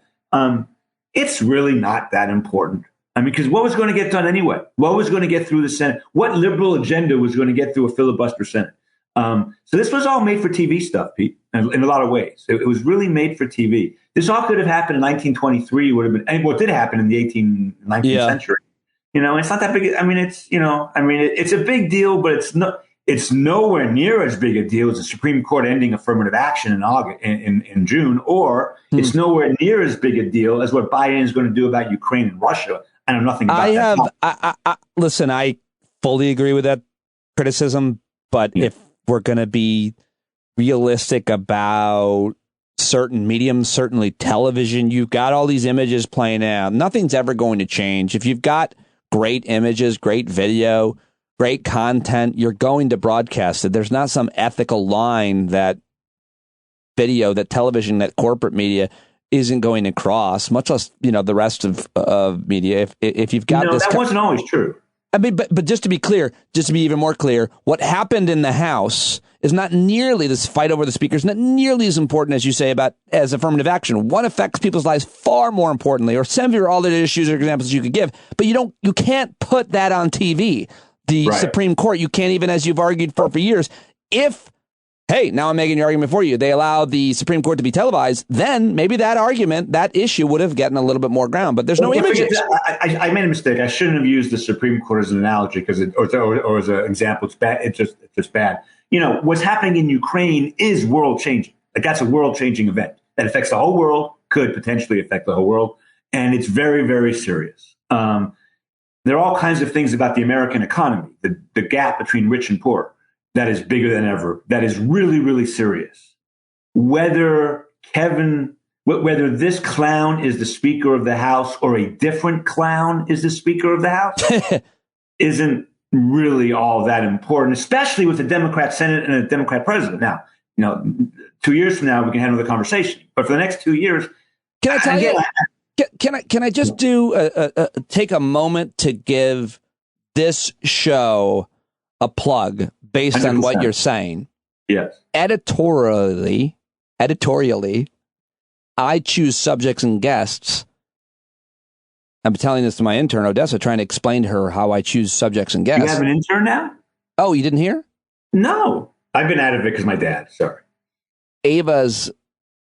It's really not that important. I mean, because what was going to get done anyway? What was going to get through the Senate? What liberal agenda was going to get through a filibuster Senate? So this was all made for TV stuff, Pete, in a lot of ways. It was really made for TV. This all could have happened in 1923. Would have been, and what did happen in the 19th century. It's not that big. I mean, it's a big deal, but it's nowhere near as big a deal as the Supreme Court ending affirmative action in August, in June, or it's nowhere near as big a deal as what Biden is going to do about Ukraine and Russia. I know nothing about that. Listen, I fully agree with that criticism, but if we're going to be realistic about certain mediums, certainly television, you've got all these images playing out. Nothing's ever going to change. If you've got great images, great video, great content, you're going to broadcast it. There's not some ethical line that video, that television, that corporate media isn't going to cross, much less, the rest of media. If you've got this, that wasn't always true. I mean, but just to be clear, just to be even more clear, what happened in the House is not nearly, this fight over the speakers, not nearly as important as you say as affirmative action. One affects people's lives far more importantly, or some of your other issues or examples you could give, but you can't put that on TV. The Supreme Court, you can't even, as you've argued for years, now I'm making your argument for you, they allow the Supreme Court to be televised, then maybe that issue would have gotten a little bit more ground, but there's no images. I made a mistake. I shouldn't have used the Supreme Court as an analogy or as an example. It's bad. It's just bad. What's happening in Ukraine is world changing. Like, that's a world changing event that affects the whole world, could potentially affect the whole world. And it's very, very serious. There are all kinds of things about the American economy, the gap between rich and poor, that is bigger than ever, that is really, really serious. Whether this clown is the Speaker of the House or a different clown is the Speaker of the House isn't really all that important, especially with a Democrat Senate and a Democrat president. Now, 2 years from now, we can have another conversation. But for the next 2 years, can I tell you? Can I just take a moment to give this show a plug based 100%. On what you're saying? Yes. Editorially, I choose subjects and guests. I'm telling this to my intern, Odessa, trying to explain to her how I choose subjects and guests. You have an intern now? Oh, you didn't hear? No. I've been out of it because my dad. Sorry. Ava's,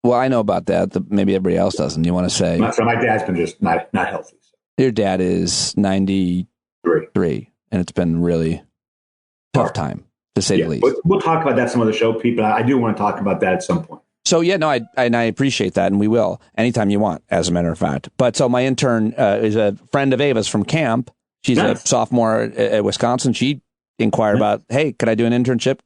well, I know about that. Maybe everybody else doesn't. You want to say? So my dad's been just not healthy. So. Your dad is 93, and it's been really tough time, to say the least. We'll talk about that some other show, Pete, but I do want to talk about that at some point. So, I appreciate that, and we will anytime you want, as a matter of fact. But so my intern is a friend of Ava's from camp. She's a sophomore at Wisconsin. She inquired about, hey, could I do an internship?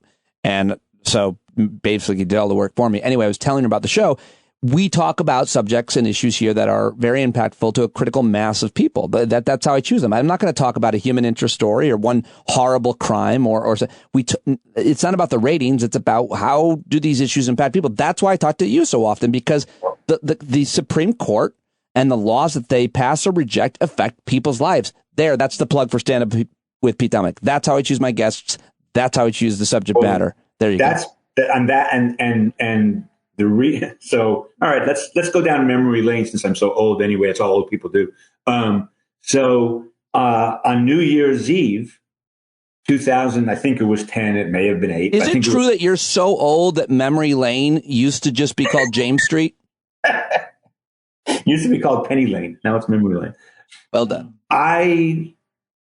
And so basically did all the work for me. Anyway, I was telling her about the show. we talk about subjects and issues here that are very impactful to a critical mass of people. That's how I choose them. I'm not going to talk about a human interest story or one horrible crime it's not about the ratings. It's about how do these issues impact people. That's why I talk to you so often, because the Supreme Court and the laws that they pass or reject affect people's lives. That's the plug for Stand Up with Pete Dominick. That's how I choose my guests. That's how I choose the subject matter. There you go. So, all right, let's go down memory lane since I'm so old anyway. It's all old people do. So on New Year's Eve, 2000, I think it was 10. It may have been 8. Is it true that you're so old that memory lane used to just be called James Street? Used to be called Penny Lane. Now it's memory lane. Well done. I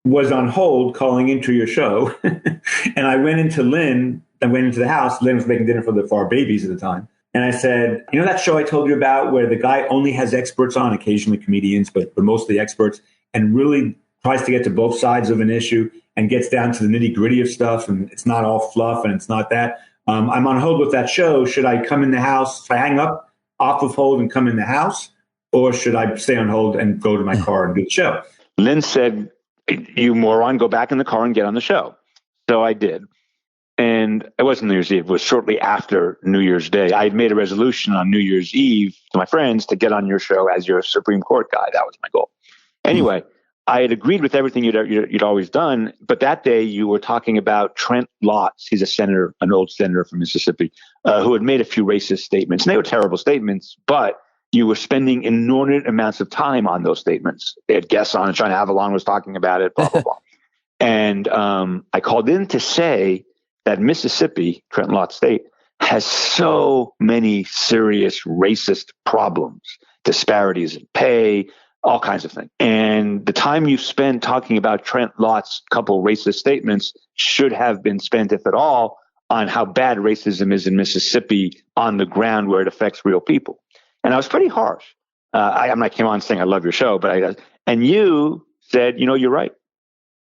was on hold calling into your show, and I went into the house. Lynn was making dinner for our babies at the time. And I said, you know that show I told you about where the guy only has experts on, occasionally comedians, but mostly experts, and really tries to get to both sides of an issue and gets down to the nitty gritty of stuff, and it's not all fluff and it's not that. I'm on hold with that show. Should I come in the house? Should I hang up off of hold and come in the house? Or should I stay on hold and go to my car and do the show? Lynn said, you moron, go back in the car and get on the show. So I did. And it wasn't New Year's Eve. It was shortly after New Year's Day. I had made a resolution on New Year's Eve to my friends to get on your show as your Supreme Court guy. That was my goal. Anyway, I had agreed with everything you'd always done. But that day you were talking about Trent Lotz. He's a senator, an old senator from Mississippi, who had made a few racist statements. And they were terrible statements, but you were spending inordinate amounts of time on those statements. They had guests on it. John Avalon was talking about it, blah, blah, blah. And I called in to say that Mississippi, Trent Lotz State, has so many serious racist problems, disparities in pay, all kinds of things. And the time you spend talking about Trent Lotz's couple racist statements should have been spent, if at all, on how bad racism is in Mississippi on the ground where it affects real people. And I was pretty harsh. I came on saying I love your show, and you said, you're right.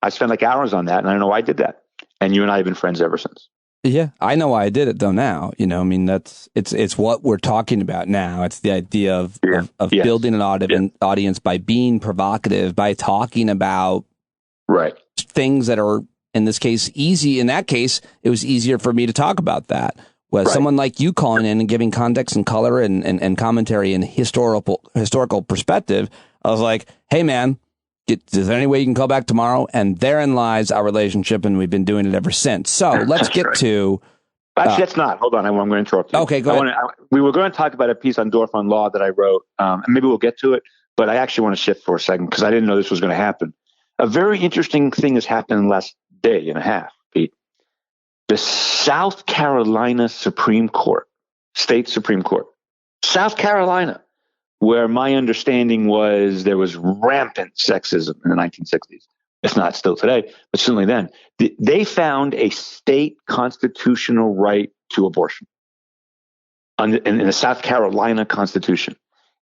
I spent like hours on that, and I don't know why I did that. And you and I have been friends ever since. Yeah, I know why I did it though. Now, it's what we're talking about now. It's the idea of building an audience by being provocative, by talking about things that are, in this case, easy. In that case, it was easier for me to talk about that. Was someone like you calling in and giving context and color and commentary and historical perspective. I was like, hey, man, is there any way you can call back tomorrow? And therein lies our relationship, and we've been doing it ever since. So let's get to... Actually, that's not. Hold on. I'm going to interrupt you. Okay, go ahead. We were going to talk about a piece on Dorf on Law that I wrote, and maybe we'll get to it, but I actually want to shift for a second because I didn't know this was going to happen. A very interesting thing has happened in the last day and a half, Pete. The South Carolina Supreme Court, State Supreme Court, South Carolina, where my understanding was there was rampant sexism in the 1960s. It's not still today, but certainly then. They found a state constitutional right to abortion in the South Carolina Constitution.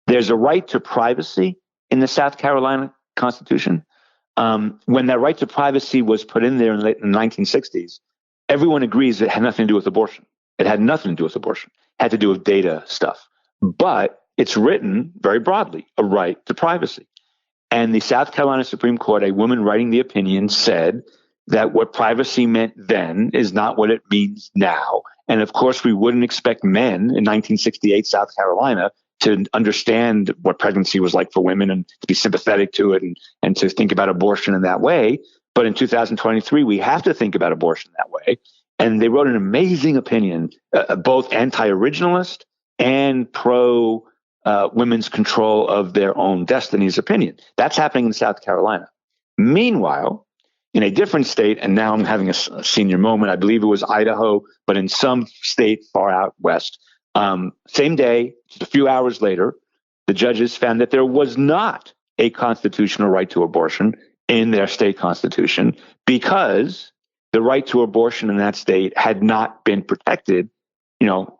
There's a right to privacy in the South Carolina Constitution. When that right to privacy was put in there in the 1960s, everyone agrees it had nothing to do with abortion. It had nothing to do with abortion. It had to do with data stuff. But it's written very broadly, a right to privacy. And the South Carolina Supreme Court, a woman writing the opinion, said that what privacy meant then is not what it means now. And of course, we wouldn't expect men in 1968 South Carolina to understand what pregnancy was like for women and to be sympathetic to it and to think about abortion in that way. But in 2023, we have to think about abortion that way. And they wrote an amazing opinion, both anti-originalist and pro women's control of their own destinies opinion. That's happening in South Carolina. Meanwhile, in a different state, and now I'm having a senior moment, I believe it was Idaho, but in some state far out west, same day, just a few hours later, the judges found that there was not a constitutional right to abortion in their state constitution because the right to abortion in that state had not been protected,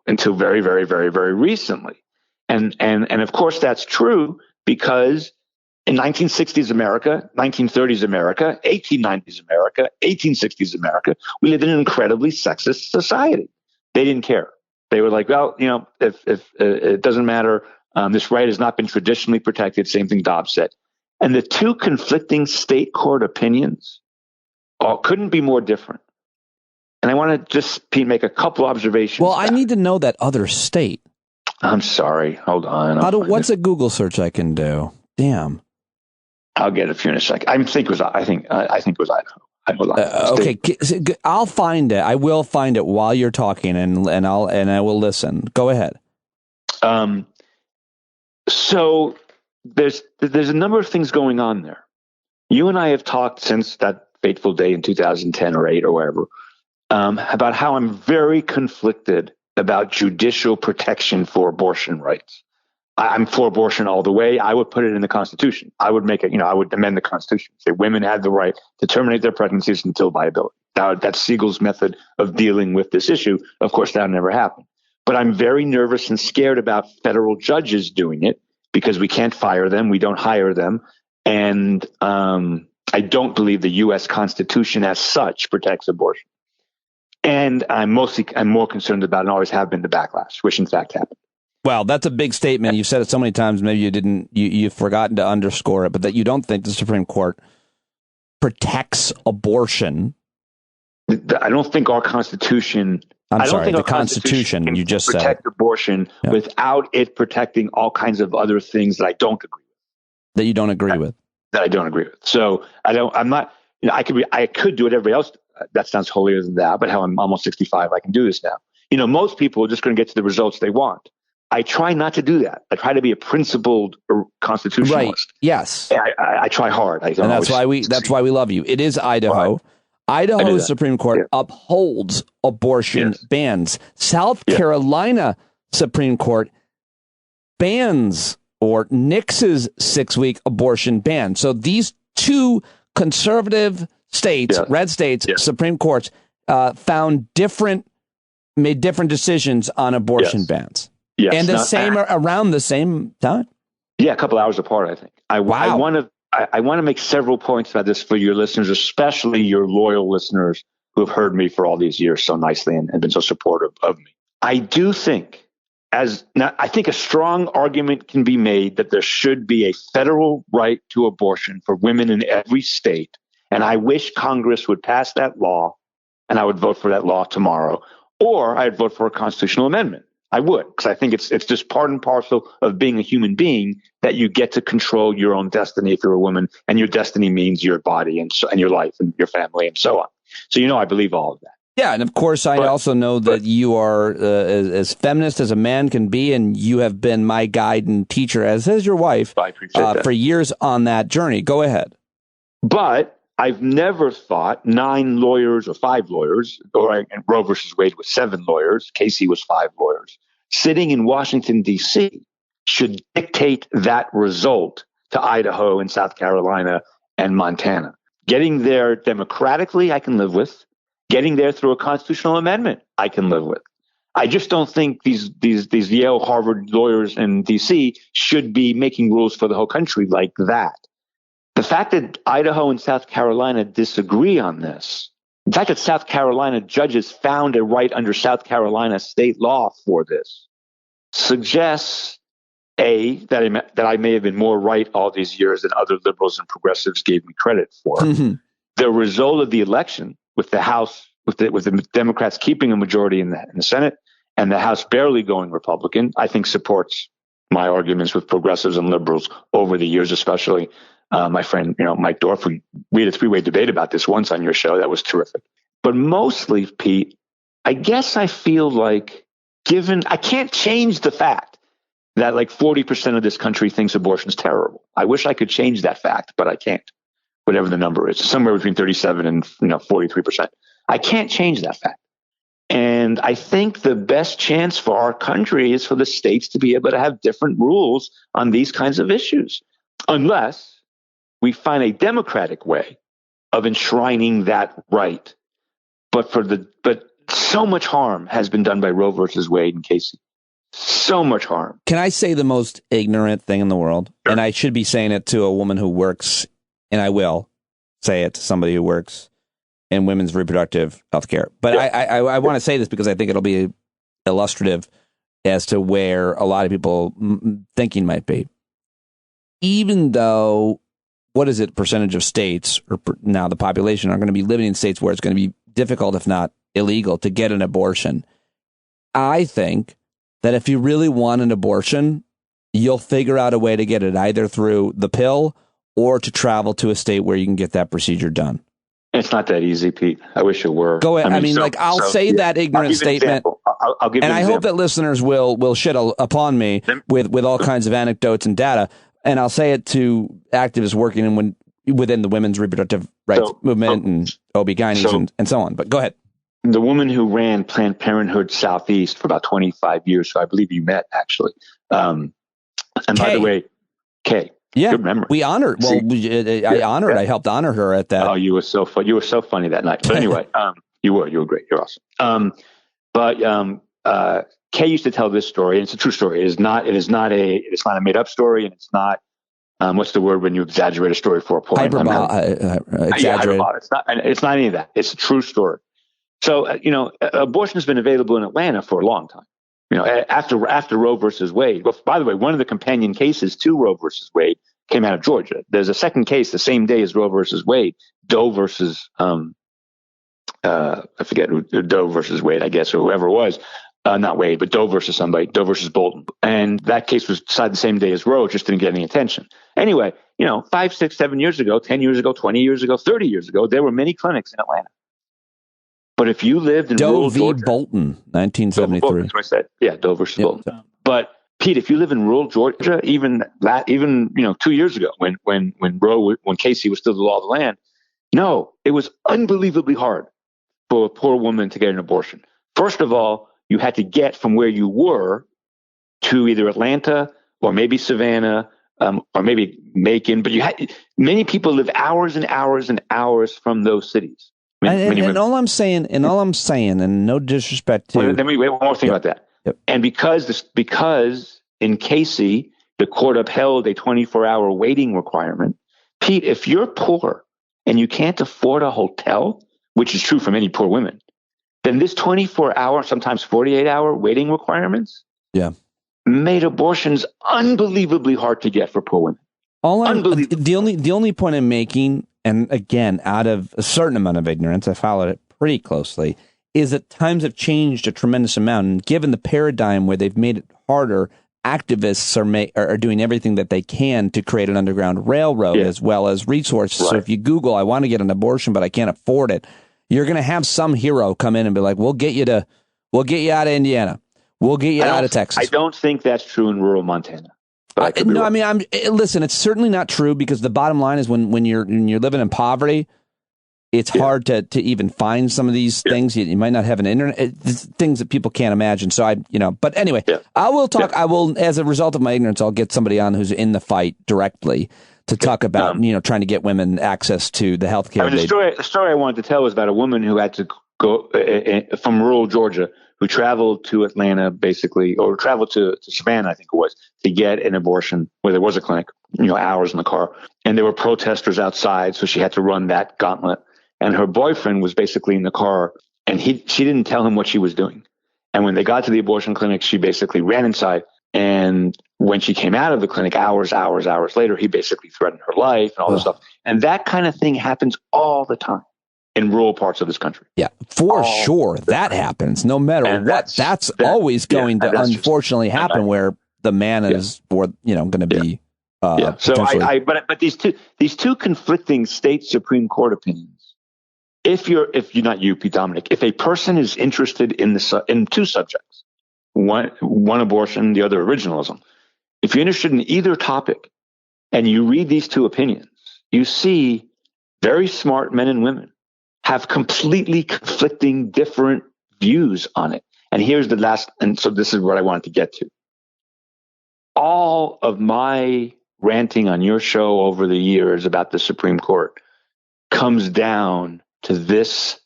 until very, very, very, very recently. And of course that's true because in 1960s America, 1930s America, 1890s America, 1860s America, we lived in an incredibly sexist society. They didn't care. They were like, well, if it doesn't matter, this right has not been traditionally protected. Same thing Dobbs said. And the two conflicting state court opinions couldn't be more different. And I want to just, Pete, make a couple observations. Well, I need to know that other state. I'm sorry. Hold on. What's a Google search I can do? Damn. I'll get it for you in a second. I think it was Idaho. Okay, I'll find it. I will find it while you're talking, and I will listen. Go ahead. So there's a number of things going on there. You and I have talked since that fateful day in 2010 or 8 or wherever about how I'm very conflicted about judicial protection for abortion rights. I'm for abortion all the way. I would put it in the Constitution. I would make it, I would amend the Constitution. Say women had the right to terminate their pregnancies until viability. That's Segal's method of dealing with this issue. Of course, that never happened. But I'm very nervous and scared about federal judges doing it because we can't fire them. We don't hire them. And I don't believe the U.S. Constitution as such protects abortion. And I'm more concerned about, and always have been, the backlash, which in fact happened. Well, that's a big statement. You've said it so many times, maybe you've forgotten to underscore it, but that you don't think the Supreme Court protects abortion. I don't think our Constitution... the Constitution you just said. Protect abortion without it protecting all kinds of other things that I don't agree with. That you don't agree with. That I don't agree with. So I could do what everybody else. That sounds holier than thou, but how I'm almost 65, I can do this now. Most people are just going to get to the results they want. I try not to do that. I try to be a principled constitutionalist. Right. Yes. I try hard. And that's why we love you. It is Idaho. Right. Idaho's Supreme Court upholds abortion bans. South Carolina Supreme Court bans or nixes 6-week abortion ban. So these two conservative states, red states, Supreme Courts, made different decisions on abortion bans. Yes. And around the same time. Yeah, a couple hours apart, I think. I want to make several points about this for your listeners, especially your loyal listeners who have heard me for all these years so nicely and been so supportive of me. I do think, I think a strong argument can be made that there should be a federal right to abortion for women in every state. And I wish Congress would pass that law, and I would vote for that law tomorrow, or I'd vote for a constitutional amendment. I would, because I think it's just part and parcel of being a human being that you get to control your own destiny if you're a woman, and your destiny means your body and your life and your family and so on. So, I believe all of that. Yeah, and of course, I also know that you are as feminist as a man can be, and you have been my guide and teacher, as is your wife, for years on that journey. Go ahead. But I've never thought 9 lawyers or 5 lawyers, and Roe versus Wade was 7 lawyers, Casey was 5 lawyers, sitting in Washington, D.C., should dictate that result to Idaho and South Carolina and Montana. Getting there democratically, I can live with. Getting there through a constitutional amendment, I can live with. I just don't think these Yale, Harvard lawyers in D.C. should be making rules for the whole country like that. The fact that Idaho and South Carolina disagree on this, the fact that South Carolina judges found a right under South Carolina state law for this, suggests, that I may have been more right all these years than other liberals and progressives gave me credit for. Mm-hmm. The result of the election, with the House, with the Democrats keeping a majority in the Senate and the House barely going Republican, I think supports my arguments with progressives and liberals over the years, especially my friend, Mike Dorf. We had a 3-way debate about this once on your show. That was terrific. But mostly, Pete, I guess I feel like I can't change the fact that like 40% of this country thinks abortion is terrible. I wish I could change that fact, but I can't. Whatever the number is, somewhere between 37 and 43%. I can't change that fact. And I think the best chance for our country is for the states to be able to have different rules on these kinds of issues, unless we find a democratic way of enshrining that right. But so much harm has been done by Roe versus Wade and Casey. So much harm. Can I say the most ignorant thing in the world? Sure. And I should be saying it to a woman who works, and I will say it to somebody who works in women's reproductive health care. But I want to say this because I think it'll be illustrative as to where a lot of people thinking might be. Even though, what is it, percentage of states, or now the population, are going to be living in states where it's going to be difficult, if not illegal, to get an abortion. I think that if you really want an abortion, you'll figure out a way to get it either through the pill or to travel to a state where you can get that procedure done. It's not that easy, Pete. I wish it were. Go ahead. I'll say that ignorant statement. I'll give you an example. I hope that listeners will shit upon me with all kinds of anecdotes and data. And I'll say it to activists working within the women's reproductive rights movement and OB-GYNs and so on. But go ahead. The woman who ran Planned Parenthood Southeast for about 25 years, so I believe you met, actually. And by the way, Kay. Yeah, good memory. We honored. Well, I helped honor her at that. Oh, you were so fun. You were so funny that night. But anyway, you were great. You're awesome. But Kay used to tell this story, and it's a true story. It is not a made up story, and it's not. What's the word when you exaggerate a story for a point? Exaggerate. Yeah, it's not any of that. It's a true story. So abortion has been available in Atlanta for a long time. After Roe versus Wade. Well, by the way, one of the companion cases to Roe versus Wade came out of Georgia. There's a second case the same day as Roe versus Wade, Doe versus I forget who, Doe versus Wade, I guess, or whoever it was. Not Wade, but Doe versus somebody, Doe versus Bolton. And that case was decided the same day as Roe, just didn't get any attention. Anyway, 5, 6, 7 years ago, 10 years ago, 20 years ago, 30 years ago, there were many clinics in Atlanta. But if you lived in rural Georgia, Bolton, 1973. That's what I said. Yeah, Doe versus Bolton. But Pete, if you live in rural Georgia, even 2 years ago, when Casey was still the law of the land, no, it was unbelievably hard for a poor woman to get an abortion. First of all, you had to get from where you were to either Atlanta or maybe Savannah or maybe Macon. But many people live hours and hours and hours from those cities. And all I'm saying, and no disrespect to. Let me wait one more thing about that. Yep. And because in Casey, the court upheld a 24-hour waiting requirement. Pete, if you're poor and you can't afford a hotel, which is true for many poor women, then this 24-hour, sometimes 48-hour waiting requirements made abortions unbelievably hard to get for poor women. The only point I'm making, and again, out of a certain amount of ignorance, I followed it pretty closely, is that times have changed a tremendous amount. And given the paradigm where they've made it harder, activists are doing everything that they can to create an underground railroad as well as resources. Right. So if you Google, I want to get an abortion, but I can't afford it, you're going to have some hero come in and be like, we'll get you out of Indiana. We'll get you out of Texas. I don't think that's true in rural Montana. Listen, it's certainly not true, because the bottom line is when you're living in poverty, it's hard to even find some of these things. You might not have an internet, things that people can't imagine. So but anyway, I will talk. I will, as a result of my ignorance, I'll get somebody on who's in the fight directly to talk about, trying to get women access to the health care. The story I wanted to tell was about a woman who had to go from rural Georgia, who traveled to Atlanta, basically, or traveled to Savannah, I think it was, to get an abortion where there was a clinic, hours in the car. And there were protesters outside, so she had to run that gauntlet. And her boyfriend was basically in the car, and she didn't tell him what she was doing. And when they got to the abortion clinic, she basically ran inside. And when she came out of the clinic, hours later, he basically threatened her life and all this stuff. And that kind of thing happens all the time in rural parts of this country. Yeah, for sure. That happens no matter what. That's always going to unfortunately happen, where the man is going to be. So but these two conflicting state Supreme Court opinions. If you're not you, Pete Dominic, if a person is interested in two subjects, one abortion, the other originalism, if you're interested in either topic and you read these two opinions, you see very smart men and women have completely conflicting different views on it. And here's the last, and so this is what I wanted to get to. All of my ranting on your show over the years about the Supreme Court comes down to this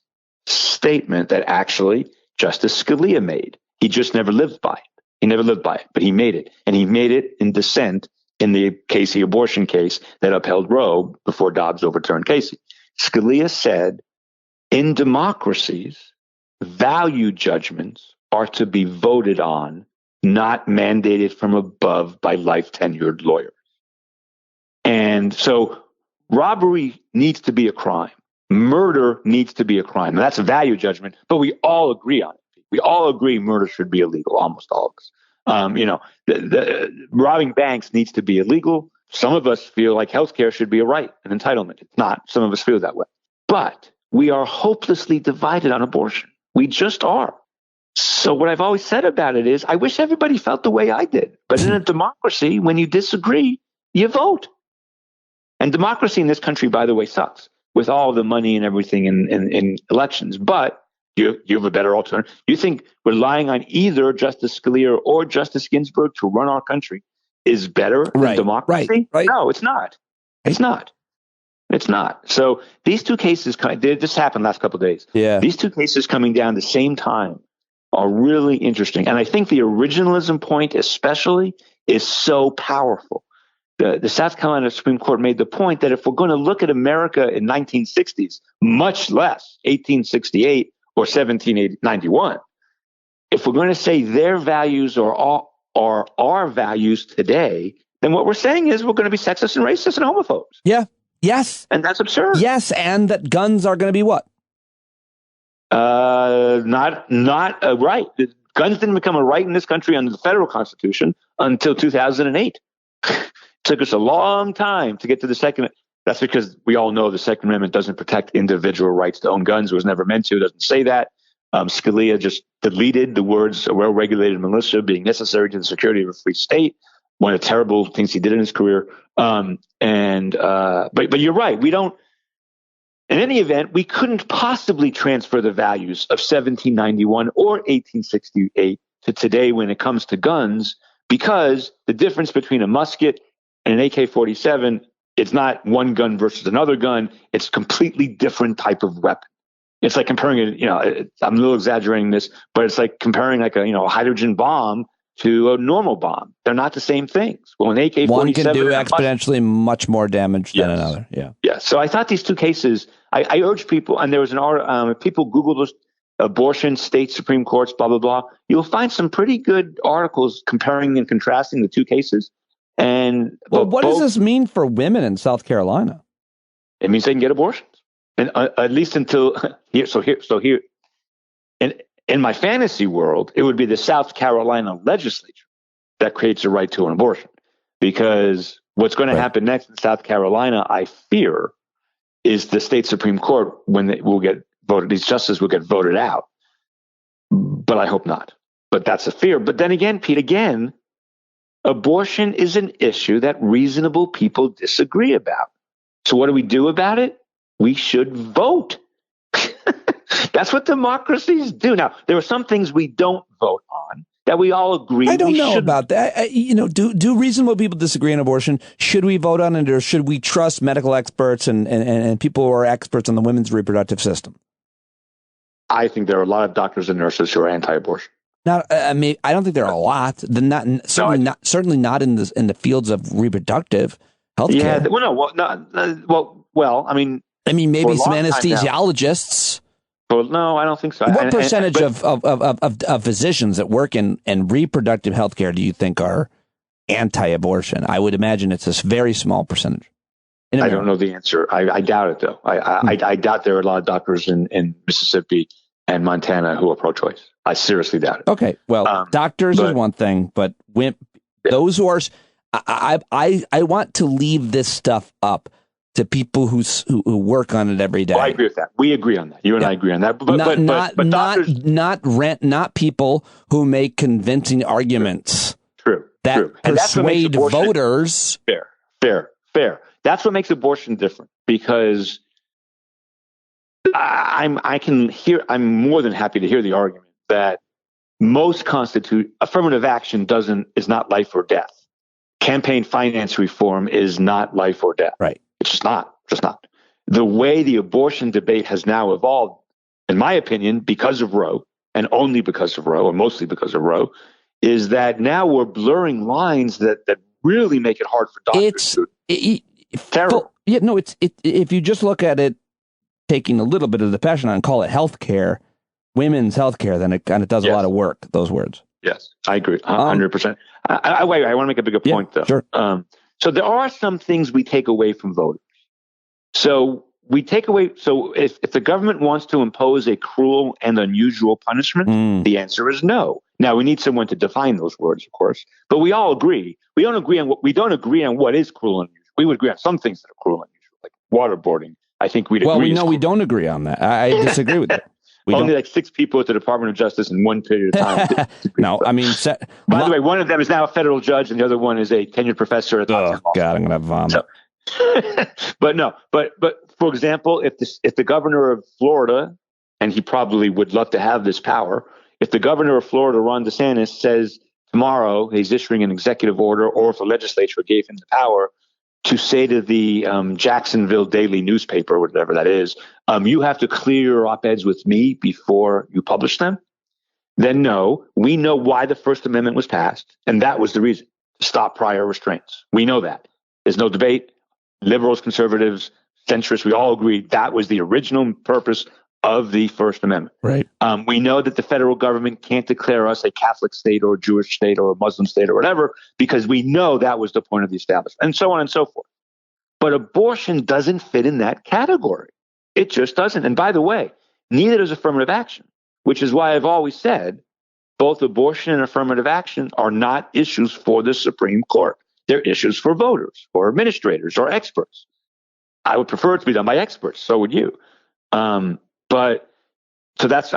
statement that actually Justice Scalia made. He just never lived by it. He never lived by it, but he made it. And he made it in dissent in the Casey abortion case that upheld Roe before Dobbs overturned Casey. Scalia said, in democracies, value judgments are to be voted on, not mandated from above by life tenured lawyers. And so robbery needs to be a crime. Murder needs to be a crime. And that's a value judgment, but we all agree on it. We all agree murder should be illegal, almost all of us. Robbing banks needs to be illegal. Some of us feel like healthcare should be a right, an entitlement. It's not. Some of us feel that way. But we are hopelessly divided on abortion. We just are. So what I've always said about it is I wish everybody felt the way I did. But in a democracy, when you disagree, you vote. And democracy in this country, by the way, sucks with all the money and everything in elections. But you have a better alternative. You think relying on either Justice Scalia or Justice Ginsburg to run our country is better than democracy? Right. No, it's not. It's not. It's not. So these two cases, this happened last couple of days. Yeah. These two cases coming down the same time are really interesting. And I think the originalism point especially is so powerful. The South Carolina Supreme Court made the point that if we're going to look at America in 1960s, much less 1868 or 1791, if we're going to say their values are our values today, then what we're saying is we're going to be sexist and racist and homophobes. Yeah. Yes. And that's absurd. Yes. And that guns are going to be what? Not a right. Guns didn't become a right in this country under the federal constitution until 2008. Took us a long time to get to the second. That's because we all know the Second Amendment doesn't protect individual rights to own guns. It was never meant to. It doesn't say that. Scalia just deleted the words "a well-regulated militia being necessary to the security of a free state." One of the terrible things he did in his career. But you're right. We don't. In any event, we couldn't possibly transfer the values of 1791 or 1868 to today when it comes to guns, because the difference between a musket and an AK-47, it's not one gun versus another gun. It's a completely different type of weapon. It's like comparing it, I'm a little exaggerating this, but it's like comparing like a hydrogen bomb to a normal bomb. They're not the same things. Well, an AK-47, one can do exponentially much more damage than another. Yeah. Yeah. So I thought these two cases, I urge people, and there was an article, if people Google those abortion, state Supreme Courts, blah, blah, blah, you'll find some pretty good articles comparing and contrasting the two cases. And what does this mean for women in South Carolina? It means they can get abortions, and at least until here. So here, in my fantasy world, it would be the South Carolina legislature that creates a right to an abortion, because what's going to happen next in South Carolina, I fear, is the state Supreme Court, when they will get voted, these justices will get voted out. But I hope not. But that's a fear. But then again, Pete, abortion is an issue that reasonable people disagree about. So what do we do about it? We should vote. That's what democracies do. Now, there are some things we don't vote on that we all agree. I don't know about that. Do reasonable people disagree on abortion? Should we vote on it, or should we trust medical experts and people who are experts on the women's reproductive system? I think there are a lot of doctors and nurses who are anti-abortion. Not, I don't think there are a lot. Certainly not in the fields of reproductive health care. Maybe some anesthesiologists. Well, no, I don't think so. What percentage of physicians that work in reproductive health care do you think are anti-abortion? I would imagine it's a very small percentage. I don't know the answer. I doubt it, though. I doubt there are a lot of doctors in Mississippi and Montana who are pro-choice. I seriously doubt it. Okay, well, doctors is one thing, but those who are, I want to leave this stuff up to people who work on it every day. Well, I agree with that. We agree on that. You and I agree on that. Not people who make convincing arguments. True. That persuade voters. Fair. That's what makes abortion different, because I'm more than happy to hear the argument that most affirmative action is not life or death. Campaign finance reform is not life or death. Right. It's just not. The way the abortion debate has now evolved, in my opinion, because of Roe, and only because of Roe, or mostly because of Roe, is that now we're blurring lines that really make it hard for doctors. Terrible. If you just look at it, taking a little bit of the passion on, call it healthcare, women's health care, then it kind of does a lot of work, those words. Yes, I agree, 100%. I want to make a bigger point, though. Sure. So there are some things we take away from voters. So if the government wants to impose a cruel and unusual punishment, the answer is no. Now, we need someone to define those words, of course, but we all agree. We don't agree on what is cruel and unusual. We would agree on some things that are cruel and unusual, like waterboarding. I think we'd agree. Well, we don't agree on that. I disagree with that. Only like 6 people at the Department of Justice in one period of time. No, I mean... By the way, one of them is now a federal judge, and the other one is a tenured professor at the Oh, God, I'm going to vomit. But for example, if the governor of Florida, and he probably would love to have this power, if the governor of Florida, Ron DeSantis, says tomorrow he's issuing an executive order, or if the legislature gave him the power to say to the Jacksonville Daily newspaper, whatever that is, you have to clear your op-eds with me before you publish them, then no, we know why the First Amendment was passed, and that was the reason, to stop prior restraints. We know that. There's no debate. Liberals, conservatives, centrists, we all agree that was the original purpose of the First Amendment. Right. We know that the federal government can't declare us a Catholic state or a Jewish state or a Muslim state or whatever, because we know that was the point of the establishment, and so on and so forth. But abortion doesn't fit in that category. It just doesn't. And by the way, neither does affirmative action, which is why I've always said both abortion and affirmative action are not issues for the Supreme Court. They're issues for voters or administrators or experts. I would prefer it to be done by experts. So would you. I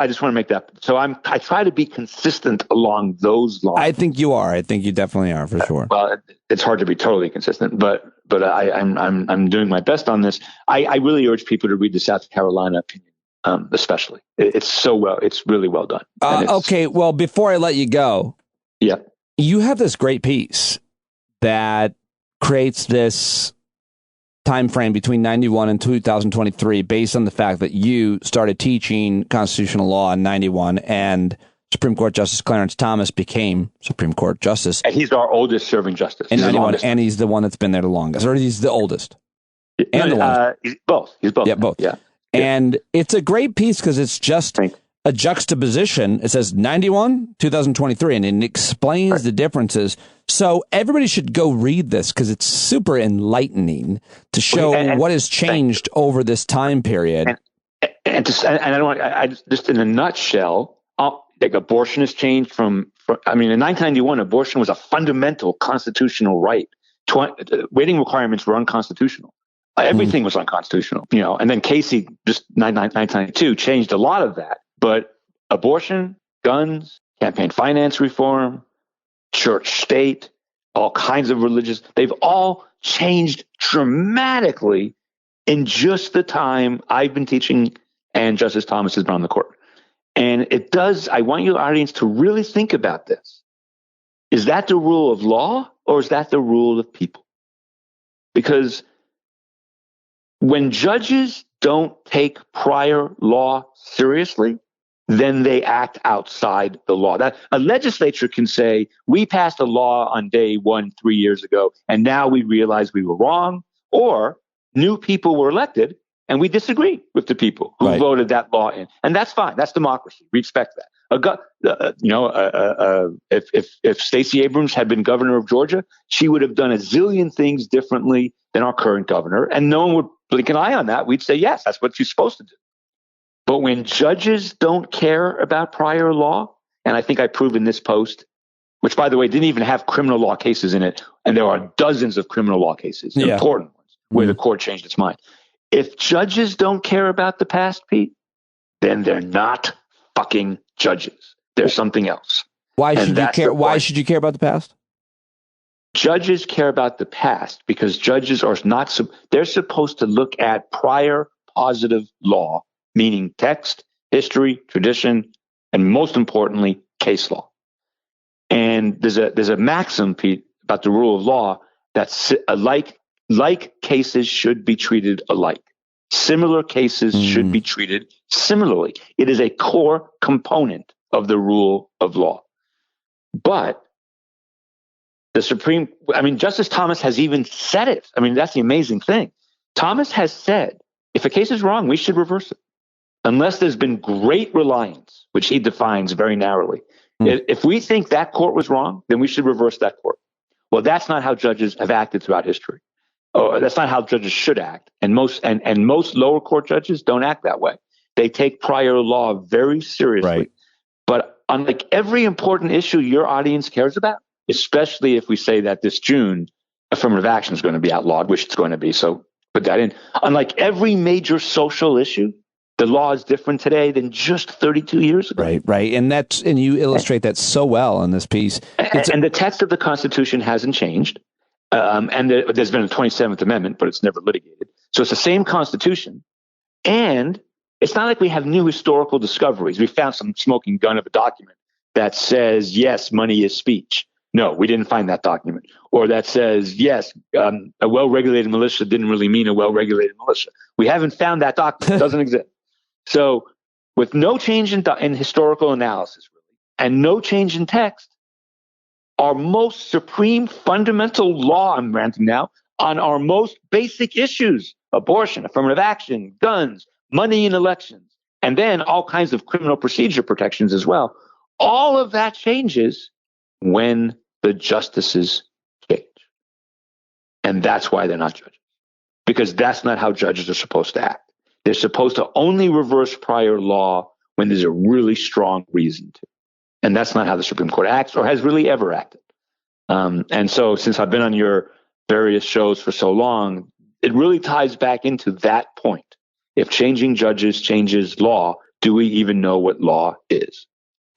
just want to make that. So I try to be consistent along those lines. I think you are. I think you definitely are, for sure. Well, it's hard to be totally consistent, but I'm doing my best on this. I really urge people to read the South Carolina opinion, especially. It's really well done. Okay. Well, before I let you go, you have this great piece that creates this time frame between 91 and 2023 based on the fact that you started teaching constitutional law in 91 and Supreme Court Justice Clarence Thomas became Supreme Court Justice. And he's our oldest serving justice. In 91, and he's the one that's been there the longest, or he's the oldest. And the longest. He's both. Yeah, both. Yeah. And it's a great piece because it's just a juxtaposition. It says 91, 2023, and it explains the differences. So everybody should go read this because it's super enlightening to show what has changed over this time period. And I don't want, just in a nutshell, like abortion has changed from in 1991, abortion was a fundamental constitutional right. Waiting requirements were unconstitutional. Everything was unconstitutional, and then Casey, just 1992, changed a lot of that. But abortion, guns, campaign finance reform, church state, all kinds of religious, they've all changed dramatically in just the time I've been teaching and Justice Thomas has been on the court. And it does, I want your audience to really think about this. Is that the rule of law or is that the rule of people? Because when judges don't take prior law seriously, then they act outside the law. That a legislature can say, we passed a law on day 1 3 years ago, and now we realize we were wrong, or new people were elected, and we disagree with the people who voted that law in. And that's fine. That's democracy. We expect that. If Stacey Abrams had been governor of Georgia, she would have done a zillion things differently than our current governor, and no one would blink an eye on that. We'd say, yes, that's what she's supposed to do. But when judges don't care about prior law, and I think I proved in this post, which, by the way, didn't even have criminal law cases in it, and there are dozens of criminal law cases, important ones, where the court changed its mind. If judges don't care about the past, Pete, then they're not fucking judges. They're something else. Why should you care? Why should you care about the past? Judges care about the past because judges are not, they're supposed to look at prior positive law, meaning text, history, tradition, and most importantly, case law. And there's a maxim, Pete, about the rule of law that's like cases should be treated alike. Similar cases should be treated similarly. It is a core component of the rule of law. But Justice Thomas has even said it. That's the amazing thing. Thomas has said, if a case is wrong, we should reverse it. unless there's been great reliance, which he defines very narrowly. If we think that court was wrong, then we should reverse that court. Well, that's not how judges have acted throughout history. Or that's not how judges should act. And most lower court judges don't act that way. They take prior law very seriously. Right. But unlike every important issue your audience cares about, especially if we say that this June affirmative action is going to be outlawed, which it's going to be, so put that in. Unlike every major social issue, the law is different today than just 32 years ago. Right. And you illustrate that so well in this piece. And the text of the Constitution hasn't changed. And there's been a 27th Amendment, but it's never litigated. So it's the same Constitution. And it's not like we have new historical discoveries. We found some smoking gun of a document that says, yes, money is speech. No, we didn't find that document. Or that says, yes, a well-regulated militia didn't really mean a well-regulated militia. We haven't found that document. It doesn't exist. So with no change in historical analysis, really, and no change in text, our most supreme fundamental law, I'm ranting now, on our most basic issues, abortion, affirmative action, guns, money in elections, and then all kinds of criminal procedure protections as well. All of that changes when the justices change. And that's why they're not judges. Because that's not how judges are supposed to act. They're supposed to only reverse prior law when there's a really strong reason to. And that's not how the Supreme Court acts or has really ever acted. And so since I've been on your various shows for so long, it really ties back into that point. If changing judges changes law, do we even know what law is?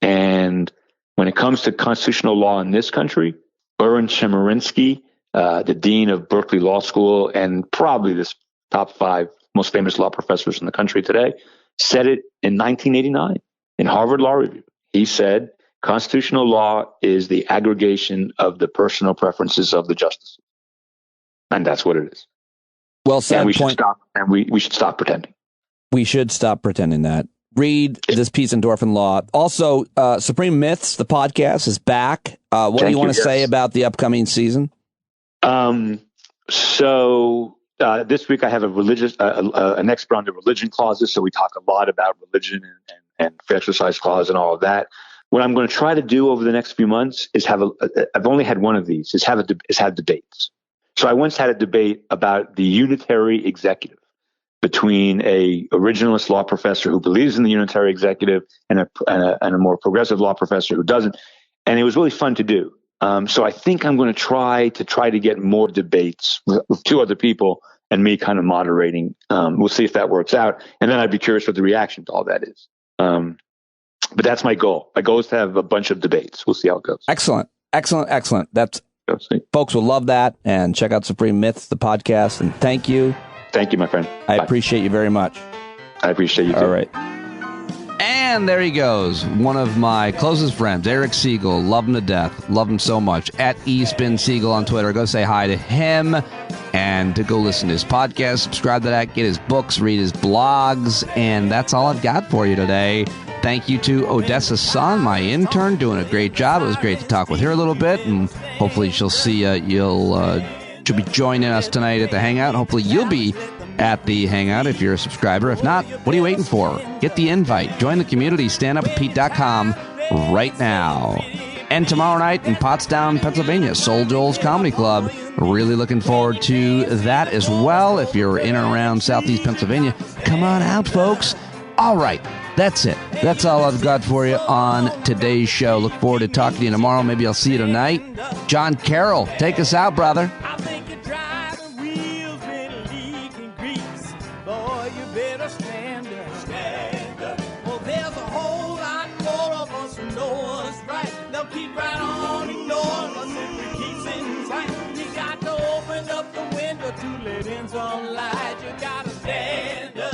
And when it comes to constitutional law in this country, Aaron Chemerinsky, the dean of Berkeley Law School and probably the top 5 most famous law professors in the country today, said it in 1989 in Harvard Law Review. He said, constitutional law is the aggregation of the personal preferences of the justices. And that's what it is. Well said. And we should stop pretending. We should stop pretending that. Read this piece, Endorphin Law. Also, Supreme Myths, the podcast, is back. What do you want to say about the upcoming season? So this week I have an expert on the religion clauses. So we talk a lot about religion and free exercise clause and all of that. What I'm going to try to do over the next few months is I've only had one of these, is have debates. So I once had a debate about the unitary executive between a originalist law professor who believes in the unitary executive and a more progressive law professor who doesn't. And it was really fun to do. So I think I'm going to try to get more debates with 2 other people and me kind of moderating. We'll see if that works out. And then I'd be curious what the reaction to all that is. But that's my goal. My goal is to have a bunch of debates. We'll see how it goes. Excellent. Folks will love that. And check out Supreme Myths, the podcast. And thank you. Thank you, my friend. I appreciate you very much. I appreciate you too. All right. And there he goes. One of my closest friends, Eric Segall. Love him to death. Love him so much. At eSpinSegall on Twitter. Go say hi to him and to go listen to his podcast. Subscribe to that. Get his books. Read his blogs. And that's all I've got for you today. Thank you to Odessa Son, my intern, doing a great job. It was great to talk with her a little bit. And hopefully she'll see she'll be joining us tonight at the Hangout. Hopefully you'll be at the Hangout if you're a subscriber. If not, what are you waiting for? Get the invite. Join the community. StandUpWithPete.com right now. And tomorrow night in Pottstown, Pennsylvania, Soul Joel's Comedy Club. Really looking forward to that as well. If you're in or around Southeast Pennsylvania, come on out, folks. All right. That's it. That's all I've got for you on today's show. Look forward to talking to you tomorrow. Maybe I'll see you tonight. John Carroll, take us out, brother. I think you're driving wheels been leaking grease. Boy, you better stand up. Stand up. Well, there's a whole lot more of us who know us right. They'll keep right on ignoring us if we keep sitting tight. You got to open up the window to let in some light. You got to stand up.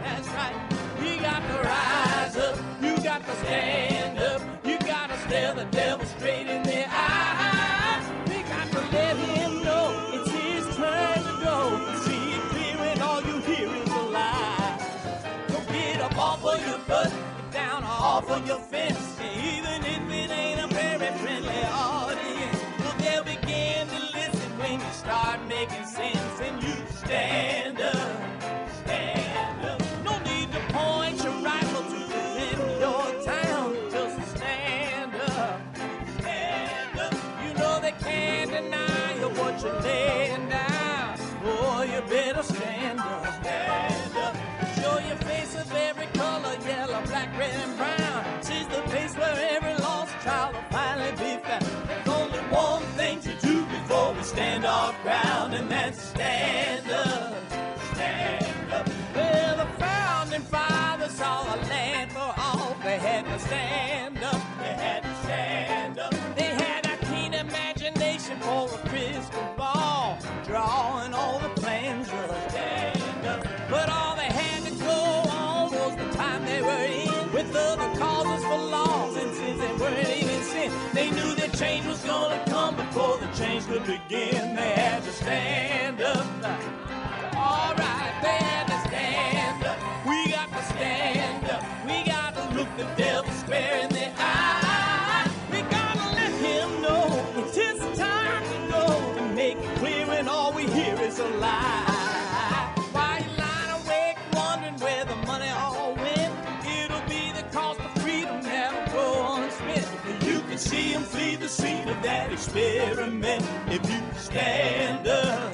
That's right. You got to rise up. You got to stand up. You got to stare the devil straight in the eye. We got to let him know it's his turn to go. See it clear and all you hear is a lie. So get up off of your butt, get down off of your fence. Even if it ain't a very friendly audience, well, they'll begin to listen when you start making sense. And you stand up, stand up. No need to further causes for loss. And since they weren't even sin, they knew that change was gonna come before the change could begin. They had to stand up. All right, they had to stand up. We got to stand up. We got to look the devil square in the eye. We gotta let him know it's his time to go and make it clear when all we hear is a lie. Why you lying awake wondering where the money all went? It'll be the cost of freedom that'll go unspent. You can see him flee the scene of that experiment if you stand up.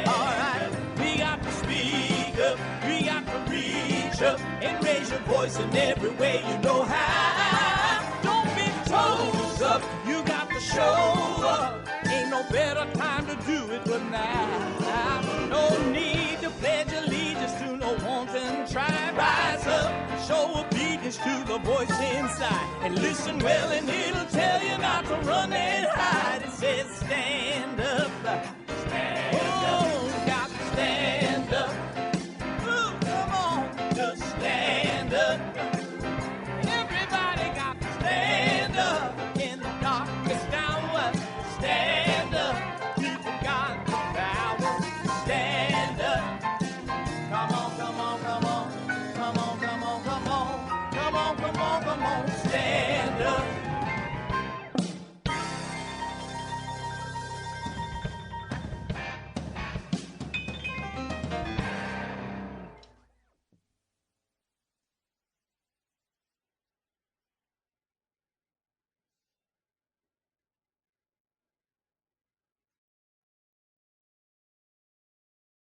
All right, we got to speak up. We got to reach up and raise your voice in every way you know how. Don't be toes up. You got to show up. Ain't no better time to do it but now. No need to pledge allegiance to no wanton tribe. Rise up and show obedience to the voice inside. And listen well and it'll tell you not to run and hide. It says stand up. Stand up. Got to stand up. Ooh, come on, just stand up. Everybody got to stand up in the darkest hour. Stand up. People got the power. Stand up. Come on, come on, come on. Come on, come on, come on. Come on, come on, come on. Stand